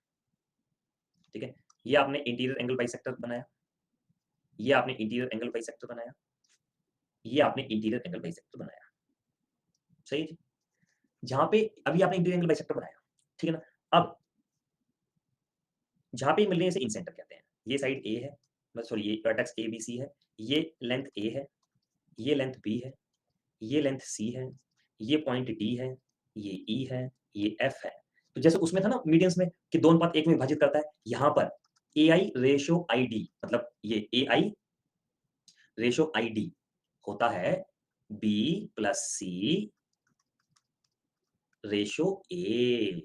ठीक है, ये आपने इंटीरियर एंगल बाइसेक्टर बनाया, ये आपने इंटीरियर एंगल बाइसेक्टर बनाया, ये आपने इंटीरियर एंगल बाइसेक्टर बनाया, सही है जी? जहां पे अभी आपने इंटीरियर एंगल बाइसेक्टर बनाया, ठीक है ना? अब जहां पे मिल रहे हैं इसे इन सेंटर कहते हैं। ये साइड ए है, सॉरी ये वर्टेक्स ए बी सी है, ये लेंथ ए है, ये लेंथ बी है, ये लेंथ सी है, ये पॉइंट डी है, ये ई है, ये एफ है। तो जैसे उसमें था ना मीडियंस में कि 2:1 में विभाजित करता है, यहाँ पर ए आई रेशो आई डी, मतलब ये ए आई रेशो आई डी होता है B plus C ratio A.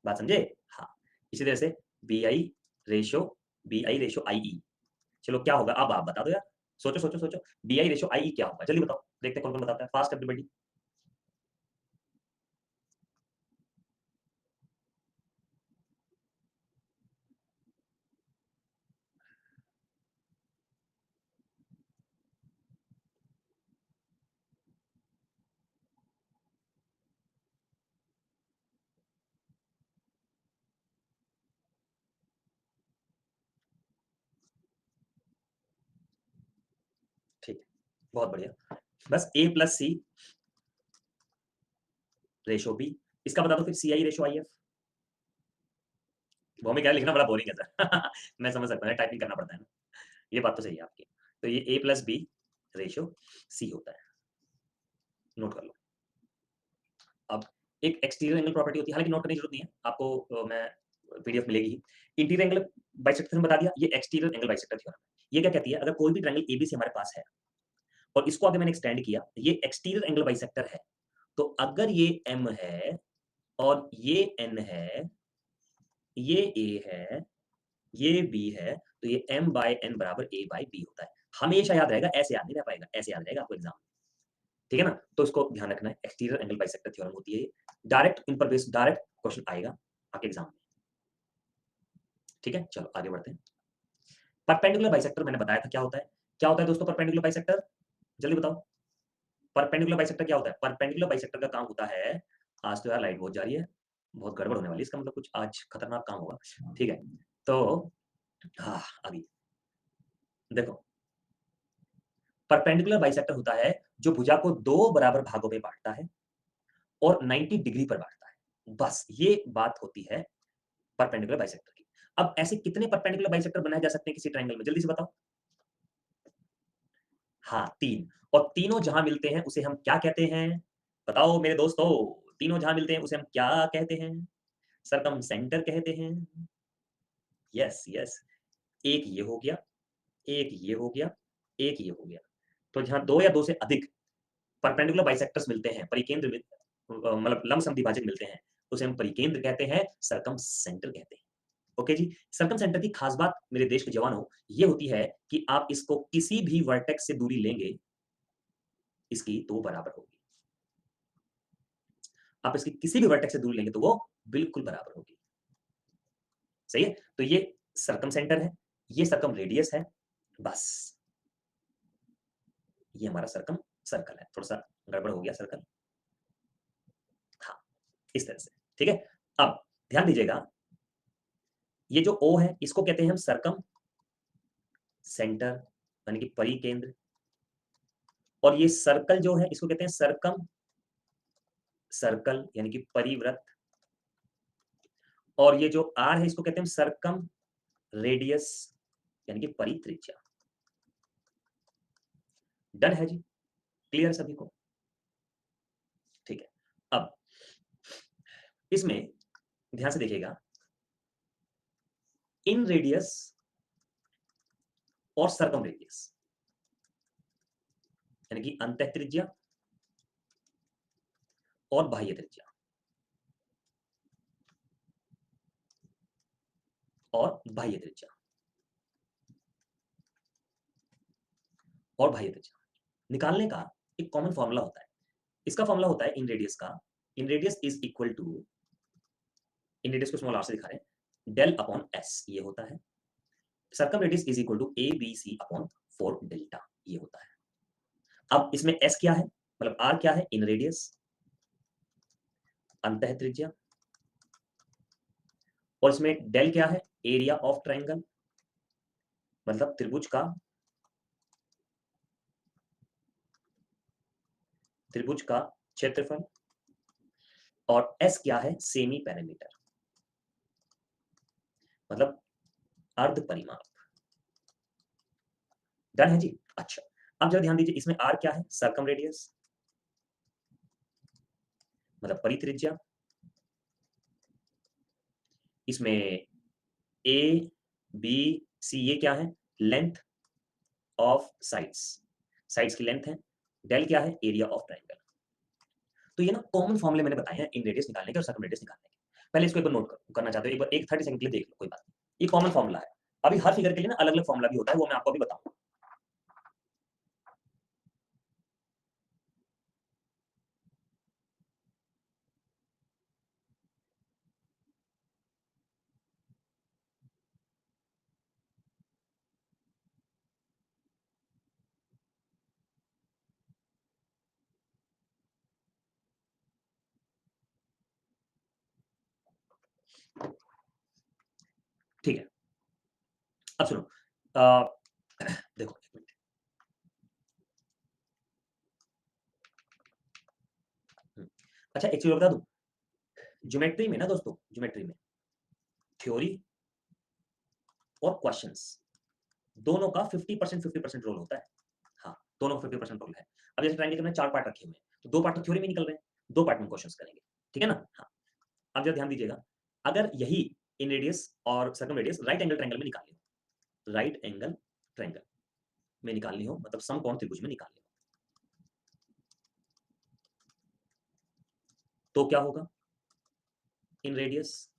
बात समझे? हाँ, इसी तरह से बी आई रेशो आई ई। चलो क्या होगा अब आप बता दो यार, सोचो सोचो सोचो, बी आई रेशो आई ई क्या होगा, जल्दी बताओ, देखते हैं कौन कौन बताता है, फास्ट एवरीबॉडी। ठीक है, बहुत बढ़िया। बस ए प्लस सी रेशो बी, इसका बता दो फिर सी आई रेशो आई एफ। वो में क्या लिखना बड़ा बोरिंग है सर मैं समझ सकता हूँ, टाइपिंग करना पड़ता है ना, ये बात तो सही है आपकी। तो ये ए प्लस बी रेशो सी होता है, नोट कर लो। अब एक एक्सटीरियर एंगल प्रॉपर्टी होती है, हालांकि नोट करने की जरूरत नहीं है आपको, मैं पीडीएफ मिलेगी ही। इंटीरियर एंगल बाइसेक्टर में बता दिया, ये एक्सटीरियर एंगल बाइसेक्टर थ्योरम है। ये क्या कहती है, अगर कोई भी ट्रायंगल एबीसी हमारे पास है और इसको आगे मैंने एक्सटेंड किया, ये एक्सटीरियर एंगल बाइसेक्टर है, तो अगर ये एम है और ये एन है, ये ए है, ये बी है, तो ये m बाय n बराबर a बाय b होता है। हमेशा याद रहेगा, ऐसे याद नहीं रह पाएगा, ऐसे याद रहेगा आपको एग्जाम में, ठीक है ना? तो इसको ध्यान रखना है, एक्सटीरियर एंगल बाइसेक्टर थ्योरम होती है ये, डायरेक्ट इन पर बेस्ड डायरेक्ट क्वेश्चन आएगा आपके एग्जाम में, ठीक है? चलो आगे बढ़ते हैं। परपेंडिकुलर बाइसेक्टर मैंने बताया था क्या होता है, क्या होता है दोस्तों परपेंडिकुलर बाइसेक्टर, जल्दी बताओ। परपेंडिकुलर बाइसेक्टर क्या होता है? परपेंडिकुलर बाइसेक्टर का काम होता है, आज तो यार लाइट बहुत जा रही है, बहुत गड़बड़ होने वाली है, इसका मतलब कुछ आज खतरनाक काम होगा, ठीक है? तो हाँ, अभी देखो, परपेंडिकुलर बाइसेक्टर होता है जो भुजा को दो बराबर भागों में बांटता है और 90 डिग्री पर बांटता है, बस ये बात होती है परपेंडिकुलर बाइसेक्टर की। अब ऐसे कितने परपेंडिकुलर बाइसेक्टर बनाए जा सकते हैं किसी ट्रायंगल में, जल्दी से बताओ। हाँ, 3, और तीनों जहां मिलते हैं उसे हम क्या कहते हैं, बताओ मेरे दोस्तों, तीनों जहां मिलते हैं उसे हम क्या कहते हैं? सरकम सेंटर कहते हैं। यस यस, एक ये हो गया, एक ये हो गया, एक ये हो गया। तो जहां दो या दो से अधिक परपेंडिकुलर बाइसेक्टर्स मिलते हैं, परिकेंद्र मतलब लंबसम द्विभाजक मिलते हैं, उसे हम परिकेंद्र कहते हैं, सरकम सेंटर कहते हैं। ओके जी, सरकम सेंटर की खास बात मेरे देश के जवानों ये होती है कि आप इसको किसी भी वर्टेक्स से दूरी लेंगे, इसकी तो वो बराबर होगी। आप इसकी किसी भी वर्टेक्स से दूरी लेंगे तो वो बिल्कुल बराबर होगी, सही है? तो ये सरकम सेंटर है, ये सरकम रेडियस है, बस ये हमारा सरकम सर्कल है। थोड़ा सा गड़बड़ हो गया सर्कल, हाँ, इस तरह से, ठीक है? अब ध्यान दीजिएगा, ये जो ओ है इसको कहते हैं हम सरकम सेंटर यानी कि परिकेंद्र, और ये सर्कल जो है इसको कहते हैं सरकम सर्कल यानी कि परिवृत्त, और ये जो आर है इसको कहते हैं सरकम रेडियस यानी कि परित्रिज्या। डन है जी, क्लियर सभी को? ठीक है, अब इसमें ध्यान से देखिएगा, इन रेडियस और सरकम रेडियस यानी कि अंतः त्रिज्या और बाह्य त्रिज्या, और बाह्य त्रिज्या और बाह्य त्रिज्या निकालने का एक कॉमन फॉर्मूला होता है। इसका फॉर्मूला होता है इन रेडियस का, inradius is equal to, inradius को स्मॉल आर से दिखा रहे हैं, डेल अपॉन एस ये होता है, circumradius is equal to A B C upon 4 delta ये होता है। अब इसमें एस क्या है, मतलब आर क्या है, इन रेडियस, अंतः त्रिज्या, और इसमें डेल क्या है, एरिया ऑफ ट्रायंगल, मतलब त्रिभुज का क्षेत्रफल, और एस क्या है, सेमी पैरामीटर मतलब अर्ध परिमाप, डन है जी। अच्छा, अब जरा ध्यान दीजिए, इसमें आर क्या है? सर्कम रेडियस, मतलब परित्रिज्या। इसमें ए बी सी ये क्या है? लेंथ ऑफ साइड्स, साइड्स की लेंथ है। डेल क्या है? Area of triangle. तो ये ना कॉमन फॉर्मूले मैंने बताए हैं इन रेडियस निकालने के और सर्कम रेडियस निकालने के। पहले इसको एक बार नोट करना चाहते हो, एक बार एक 30 सेकंड के लिए देख लो, कोई बात नहीं। ये कॉमन फॉर्मूला है। अभी हर फिगर के लिए ना अलग अलग फॉर्मूला भी होता है, वो मैं आपको अभी बताऊंगा। ठीक है, अब सुनो। देखो एक मिनट। अच्छा, एक चीज और बता दूं, ज्योमेट्री में ना दोस्तों, ज्योमेट्री में थ्योरी और क्वेश्चंस दोनों का 50% रोल होता है। हाँ, दोनों का 50% रोल है। अब जैसे ट्रायंगल के हमने 4 पार्ट रखे हुए हैं, तो 2 पार्ट तो थ्योरी में निकल रहे हैं, 2 पार्ट में क्वेश्चंस करेंगे। ठीक है ना? हाँ। अब जरा ध्यान दीजिएगा, अगर यही इन रेडियस और circum radius right angle triangle में निकालनी हो, राइट एंगल ट्रायंगल में निकालनी हो, मतलब समकोण त्रिभुज में निकालनी हो, तो क्या होगा? इन रेडियस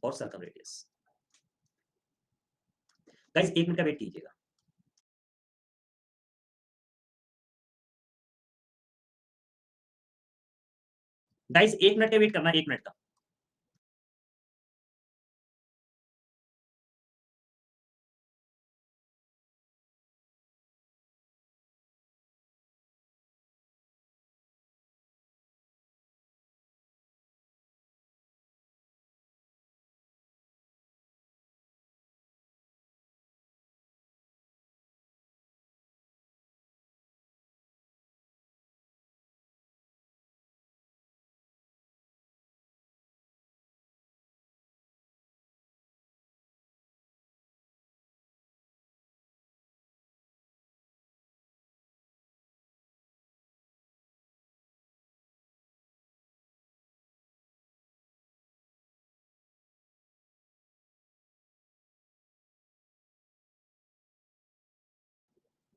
और सर्कम रेडियस। गाइस 1 मिनट का वेट कीजिएगा। गाइस 1 मिनट का वेट करना, 1 मिनट का।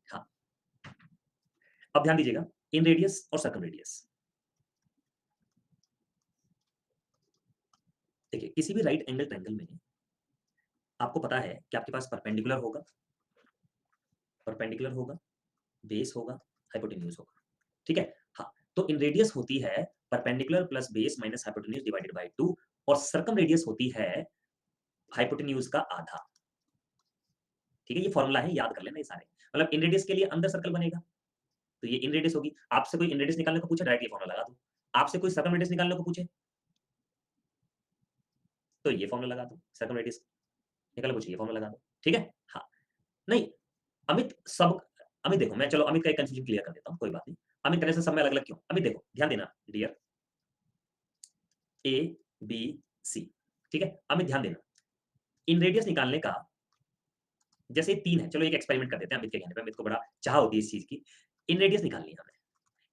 हाँ, अब ध्यान दीजिएगा, इन रेडियस और सर्कम रेडियस। देखिए, किसी भी राइट एंगल ट्रायंगल में आपको पता है कि आपके पास परपेंडिकुलर होगा, परपेंडिकुलर होगा, बेस होगा, हाइपोटेन्यूज होगा। ठीक है? हाँ, तो इन रेडियस होती है perpendicular plus base minus hypotenuse divided by 2, और सर्कम रेडियस होती है हाइपोटेन्यूज का आधा। ठीक है? ये फॉर्मूला है, याद कर लेना ये सारे। मतलब इन रेडियस के लिए अंदर सर्कल बनेगा, तो ये इन रेडियस होगी। आपसे कोई इन रेडियस निकालने को पूछे, डायरेक्ट ये फॉर्मूला लगा दो। आपसे कोई सर्कम रेडियस निकालने को पूछे, तो ये फॉर्मूला लगा दो। सर्कम रेडियस निकालने को पूछे, ये फॉर्मूला लगा दो। ठीक है? हाँ। नहीं, अमित सब, अमित देखो, मैं चलो अमित का एक कंफ्यूजन क्लियर कर देता हूँ, कोई बात नहीं। अमित कहने से सब में अलग-अलग क्यों? अमित देखो, ध्यान देना डियर, ए, बी, सी। ठीक है? अमित ध्यान देना, इन रेडियस निकालने का जैसे 3 है, चलो एक एक्सपेरिमेंट कर देते हैं अमित के कहने पे, अमित को बड़ा चाह होती है इस चीज़ की। इन रेडियस निकालनी है हमें।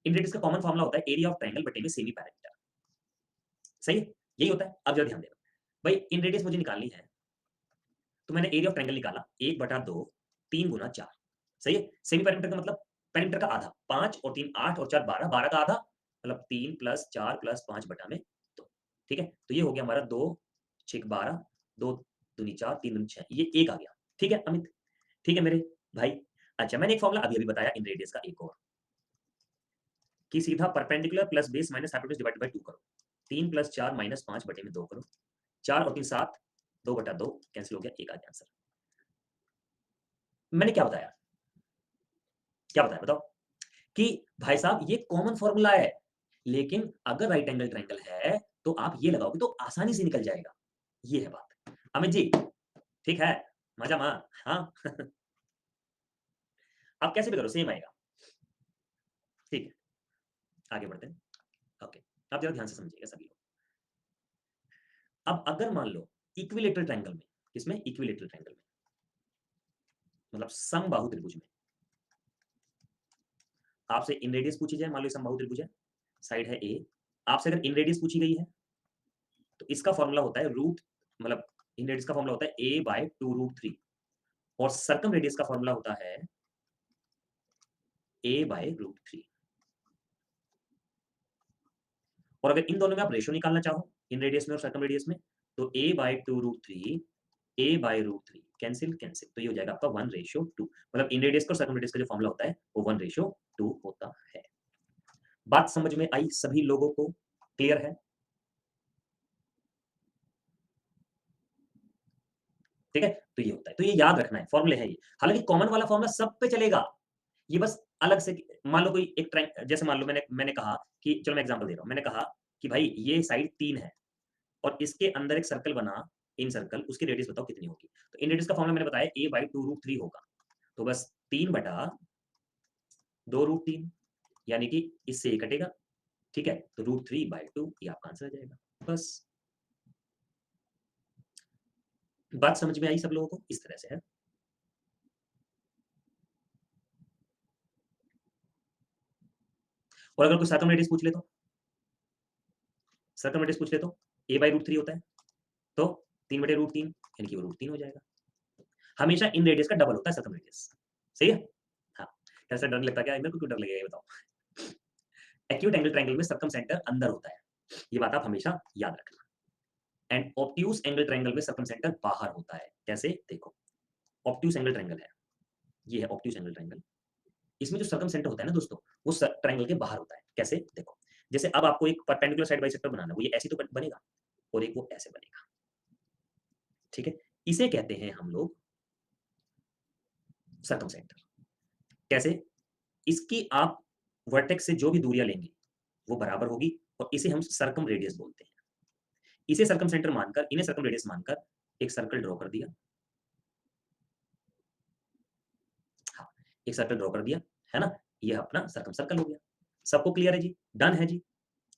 इन रेडियस का कॉमन फॉर्मूला होता है एरिया ऑफ ट्रायंगल बटे में सेमी पैरामीटर। सही है? यही होता है। अब जरा ध्यान देना। भाई इन रेडियस मुझे निकालनी है, तो मैंने एरिया ऑफ ट्रायंगल निकाला 1/2, 3 गुना 4। सही है? सेमी पैरामीटर का मतलब पैरामीटर का आधा, 5 और 3 8 और 4 12, 12 का आधा मतलब 3 + 4 + 5 बटा में 2। ठीक है? तो ये हो गया हमारा 2 6 12, 2 दूनी 4, 3 दूनी 6, ये 1 आ गया। ठीक है अमित? ठीक है मेरे भाई? अच्छा, मैंने एक फॉर्मूला अभी-अभी बताया इन रेडियस का एक और, कि सीधा perpendicular plus base minus hypotenuse divided by 2 करो। 3 + 4 - 5 बटे में 2 करो। 4 और 3 7, 2/2 कैंसल हो गया, 1 आ गया आंसर। मैंने क्या बताया? क्या बताया बताओ? कि भाई साहब ये कॉमन फॉर्मूला है, लेकिन अगर राइट एंगल ट्रायंगल है, तो आप ये लगाओगे तो आसानी से निकल जाएगा। ये है बात। अमित जी, ठीक है? मज़ा-मा हाँ? आप कैसे भी करो सेम आएगा। ठीक है, आगे बढ़ते हैं। ओके, अब ज़रा ध्यान से समझिएगा सभी लोग। अब अगर मान लो इक्विलैटरल ट्रायंगल में, किसमें? इक्विलैटरल ट्रायंगल में, मतलब समबाहु त्रिभुज में आपसे इन रेडियस पूछी जाए, मान लो समबाहु त्रिभुज है, साइड है ए, आपसे अगर इन रेडियस पूछी गई है तो इसका फॉर्मूला होता है रूट, मतलब इन रेडियस का फॉर्मूला होता है a बाय 2√3 और सर्कम रेडियस का फॉर्मूला होता है a बाय √3। और अगर इन दोनों में आप रेशियो निकालना चाहो इन रेडियस में और सर्कम रेडियस में, तो a by 2√3 a by √3 cancel cancel, तो ये हो जाएगा आपका 1:2। मतलब इन रेडियस का और सर्कम रेडियस का जो फॉर्मूला होता है वो 1:2 होता है। बात समझ में आई सभी लोगों को? क्लियर है? ठीक है, तो ये होता है, तो ये याद रखना है, फॉर्मूले है ये। हालांकि कॉमन वाला फॉर्मूला सब पे चलेगा, ये बस अलग से मान लो कोई एक जैसे मान लो मैंने कहा कि चलो मैं एग्जांपल दे रहा हूं, मैंने कहा कि भाई ये साइड 3 है और इसके अंदर एक सर्कल बना, इन सर्कल, उसकी रेडियस बताओ कितनी होगी। तो इन रेडियस का फॉर्मूला मैंने बताया a बाई 2√3 होगा, तो बस 3 बटा 2√3, यानी कि इससे ये कटेगा, ठीक है, तो √3/2 ये आपका आंसर आ जाएगा। बस बात समझ में आई सब लोगों को? इस तरह से है। और अगर कोई सर्कम रेडियस पूछ ले तो, सर्कम रेडियस पूछ ले तो a/√3 होता है, तो 3/√3 यानी कि वो √3 हो जाएगा। हमेशा इन रेडियस का डबल होता है सर्कम रेडियस, सही है? हाँ, कैसा डर लगता क्या है मेरे को, क्यों डर लगेगा ये बताओ? एक्यूट एंगल ट्रायंगल में सर्कम सेंटर अंदर होता है, ये बात आप हमेशा याद रखना। एंड ऑब्ट्यूज एंगल ट्रायंगल में सर्कम सेंटर बाहर होता है। कैसे? देखो, ऑब्ट्यूज एंगल ट्रायंगल है, ये है ऑब्ट्यूज एंगल ट्रायंगल। इसमें जो सर्कम सेंटर होता है ना दोस्तों, वो ट्रायंगल के बाहर होता है। कैसे? देखो, जैसे अब आपको एक परपेंडिकुलर साइड बाइसेक्टर बनाना है, वो ये ऐसी तो बनेगा और एक वो ऐसे बनेगा, ठीक है? इसे कहते हैं हम लोग सर्कम सेंटर। कैसे? इसकी आप वर्टेक्स से जो भी दूरियां लेंगे वो बराबर होगी और इसे हम सर्कम रेडियस बोलते हैं। इसे सर्कम सेंटर मानकर, इन्हें सर्कम रेडियस मानकर एक सर्कल ड्रॉ कर दिया। हाँ, एक सर्कल ड्रॉ कर दिया, है ना? ये अपना सर्कम सर्कल हो गया। सबको क्लियर है जी? डन है जी?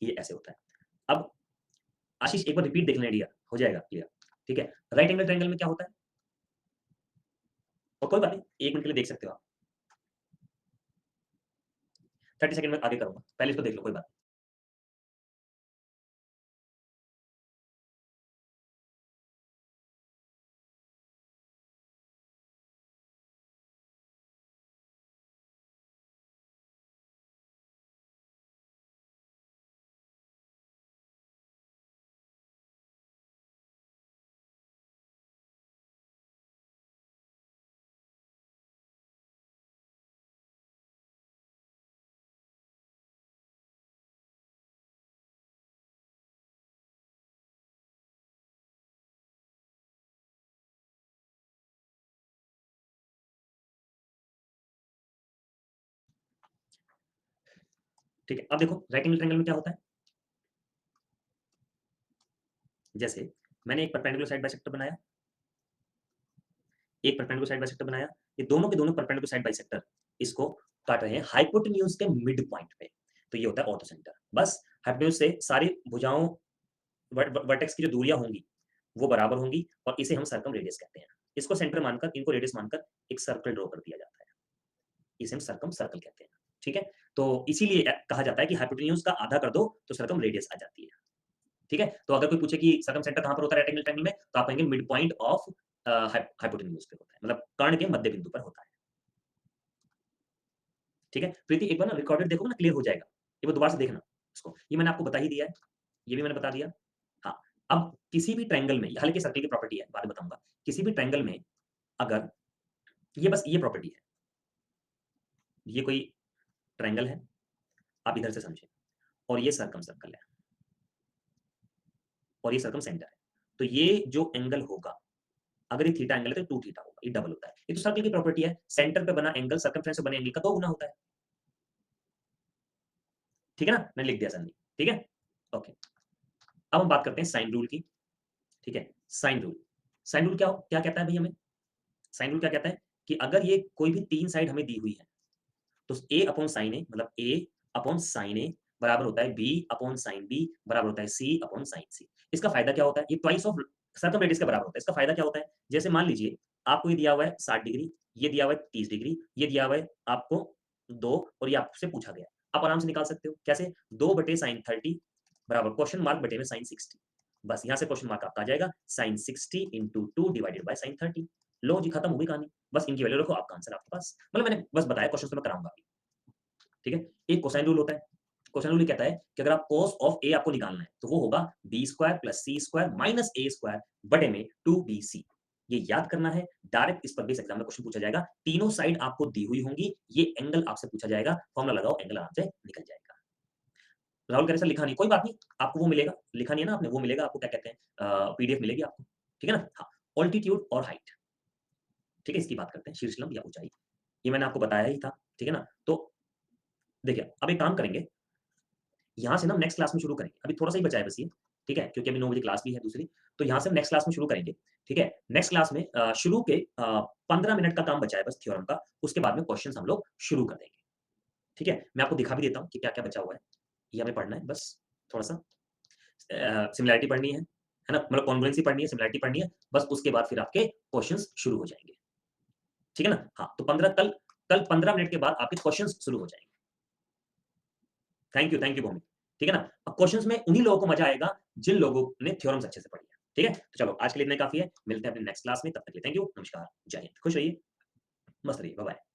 ये ऐसे होता है। अब आशीष एक बार रिपीट देख लें, हो जाएगा क्लियर, ठीक है? राइट एंगल ट्रायंगल में क्या होता है? और कोई बात नहीं, 1 मिनट के लिए देख सकते हो आप। 30 सेकंड में आगे करूंगा, पहले इसको देख लो, कोई बात नहीं। ठीक है, अब देखो राइट एंगल ट्रायंगल में क्या होता है। जैसे मैंने एक परपेंडिकुलर साइड बाइसेक्टर बनाया, एक परपेंडिकुलर साइड बाइसेक्टर बनाया, ये दोनों के दोनों परपेंडिकुलर साइड बाइसेक्टर इसको काट रहे हैं हाइपोटेन्यूज के मिड पॉइंट पे, तो ये होता है ऑर्थो सेंटर। बस हाइपोटेन्यूज से सारी भुजाओं वर्टेक्स की जो दूरियां होंगी वो बराबर होंगी और इसे हम सर्कम रेडियस कहते हैं। इसको सेंटर मानकर, इनको रेडियस मानकर एक सर्कल ड्रॉ कर दिया जाता है, इसे हम सर्कम सर्कल कहते हैं, ठीक है? तो इसीलिए कहा जाता है कि हाइपोटेन्यूज का आधा कर दो तो सर्कम रेडियस आ जाती है, ठीक है? तो अगर कोई पूछे कि सर्कम सेंटर कहां पर होता है रेक्टेंगल ट्रायंगल में, तो आप कहेंगे मिड पॉइंट ऑफ हाइपोटेन्यूज पे होता है, मतलब कर्ण के मध्य बिंदु पर होता है, ठीक है? प्रीति एक बार ना रिकॉर्डेड देखो ना, क्लियर हो जाएगा, एक बार दोबारा से देखना इसको, ये मैंने आपको बता ही दिया है, ये भी मैंने बता दिया। हाँ, अब किसी भी ट्रायंगल में, हालांकि सर्कल की प्रॉपर्टी है, बाद में बताऊंगा, किसी भी ट्रायंगल में अगर ये बस ये प्रॉपर्टी है, ये कोई ट्रायंगल है, आप इधर से समझें, और ये सर्कम सर्कल है और ये सर्कम सेंटर है, तो ये जो एंगल होगा, अगर ये थीटा एंगल है तो 2 थीटा होगा, ये डबल होता है। ये तो सर्कल की प्रॉपर्टी है, सेंटर पे बना एंगल सर्कमफ्रेंस से बने एंगल का 2 गुना होता है, ठीक है ना? मैंने लिख दिया सर, ठीक है? ओके, अब हम बात करते हैं साइन रूल की, ठीक है? साइन रूल, साइन रूल क्या क्या कहता है भाई हमें? साइन रूल क्या कहता है कि अगर ये कोई भी 3 साइड हमें दी हुई है, तो a अपॉन साइन ए, मतलब a अपॉन साइन ए बराबर होता है b अपॉन साइन b बराबर होता है c अपॉन साइन c। इसका फायदा क्या होता है? ये ट्वाइस ऑफ सर्कम रेडियस के बराबर होता है। इसका फायदा क्या होता है? जैसे मान लीजिए आपको ये दिया हुआ है 60 डिग्री, ये दिया हुआ है 30 डिग्री, ये दिया हुआ है आपको 2 और ये आपसे पूछा गया। आप आराम से निकाल सकते हो। कैसे? 2 बटे sin 30 बराबर क्वेश्चन मार्क बटे में sin 60। बस यहाँ से क्वेश्चन मार्क आपका आ जाएगा sin 60 into 2 divided by sin 30। लो जी, खत्म हो गई कहानी। बस इनकी वैल्यू रखो, आपका आंसर आपके पास। मतलब मैंने बस बताया, क्वेश्चन तो मैं कराऊँगा अभी। ठीक है? एक कोसाइन रूल होता है। कोसाइन रूल ये कहता है कि अगर आप cos ऑफ a आपको निकालना है, तो वो होगा b square plus c square minus a square बटे में 2bc। ये याद करना है, डायरेक्ट इस पर बेस एग्जाम में क्वेश्चन पूछा जाएगा। तीनों साइड आपको दी हुई होंगी, ये एंगल आपसे पूछा जाएगा, फॉर्मूला लगाओ, एंगल आराम से निकल जाएगा। राहुल कह रहे सर लिखा नहीं, कोई बात नहीं, आपको वो मिलेगा, लिखा नहीं है ना आपने, वो मिलेगा आपको, क्या कहते हैं पीडीएफ मिलेगी आपको, ठीक है ना? हाँ, ऑल्टीट्यूड और हाइट, ठीक है, इसकी बात करते हैं, शीर्षलंब या ऊंचाई। ये मैंने आपको बताया ही था, ठीक है ना? तो देखिए, अब एक काम करेंगे, यहाँ से ना नेक्स्ट क्लास में शुरू करेंगे। अभी थोड़ा-सा ही बचा है बस ये, ठीक है? क्योंकि अभी 9 बजे क्लास भी है दूसरी, तो यहाँ से हम नेक्स्ट क्लास में शुरू करेंगे, ठीक है? नेक्स्ट क्लास में शुरू के 15 मिनट का काम बचा है बस थ्योरम का, उसके बाद में क्वेश्चन्स हम लोग शुरू कर देंगे, ठीक है? मैं आपको दिखा भी देता हूँ कि क्या-क्या बचा हुआ है। ये हमें पढ़ना है बस थोड़ा-सा सिमिलैरिटी पढ़नी है ना? मतलब कॉन्ग्रुएंसी पढ़नी है, सिमिलैरिटी पढ़नी है, बस उसके बाद फिर आपके क्वेश्चन्स शुरू हो जाएँगे, ठीक है ना? हाँ, तो 15 कल 15 मिनट के बाद आपके क्वेश्चन्स शुरू हो जाएँगे। थैंक यू भौमिक, ठीक है ना? अब क्वेश्चन्स में उन्हीं लोगों को मज़ा आएगा, जिन लोगों ने थ्योरम्स अच्छे से पढ़ी है, ठीक है? तो चलो आज के लिए इतना काफ़ी है, मिलते हैं अपने नेक्स्ट क्लास में, तब तक के लिए थैंक यू, नमस्कार, जय हिंद, खुश रहिए, मस्त रहिए, बाय-बाय।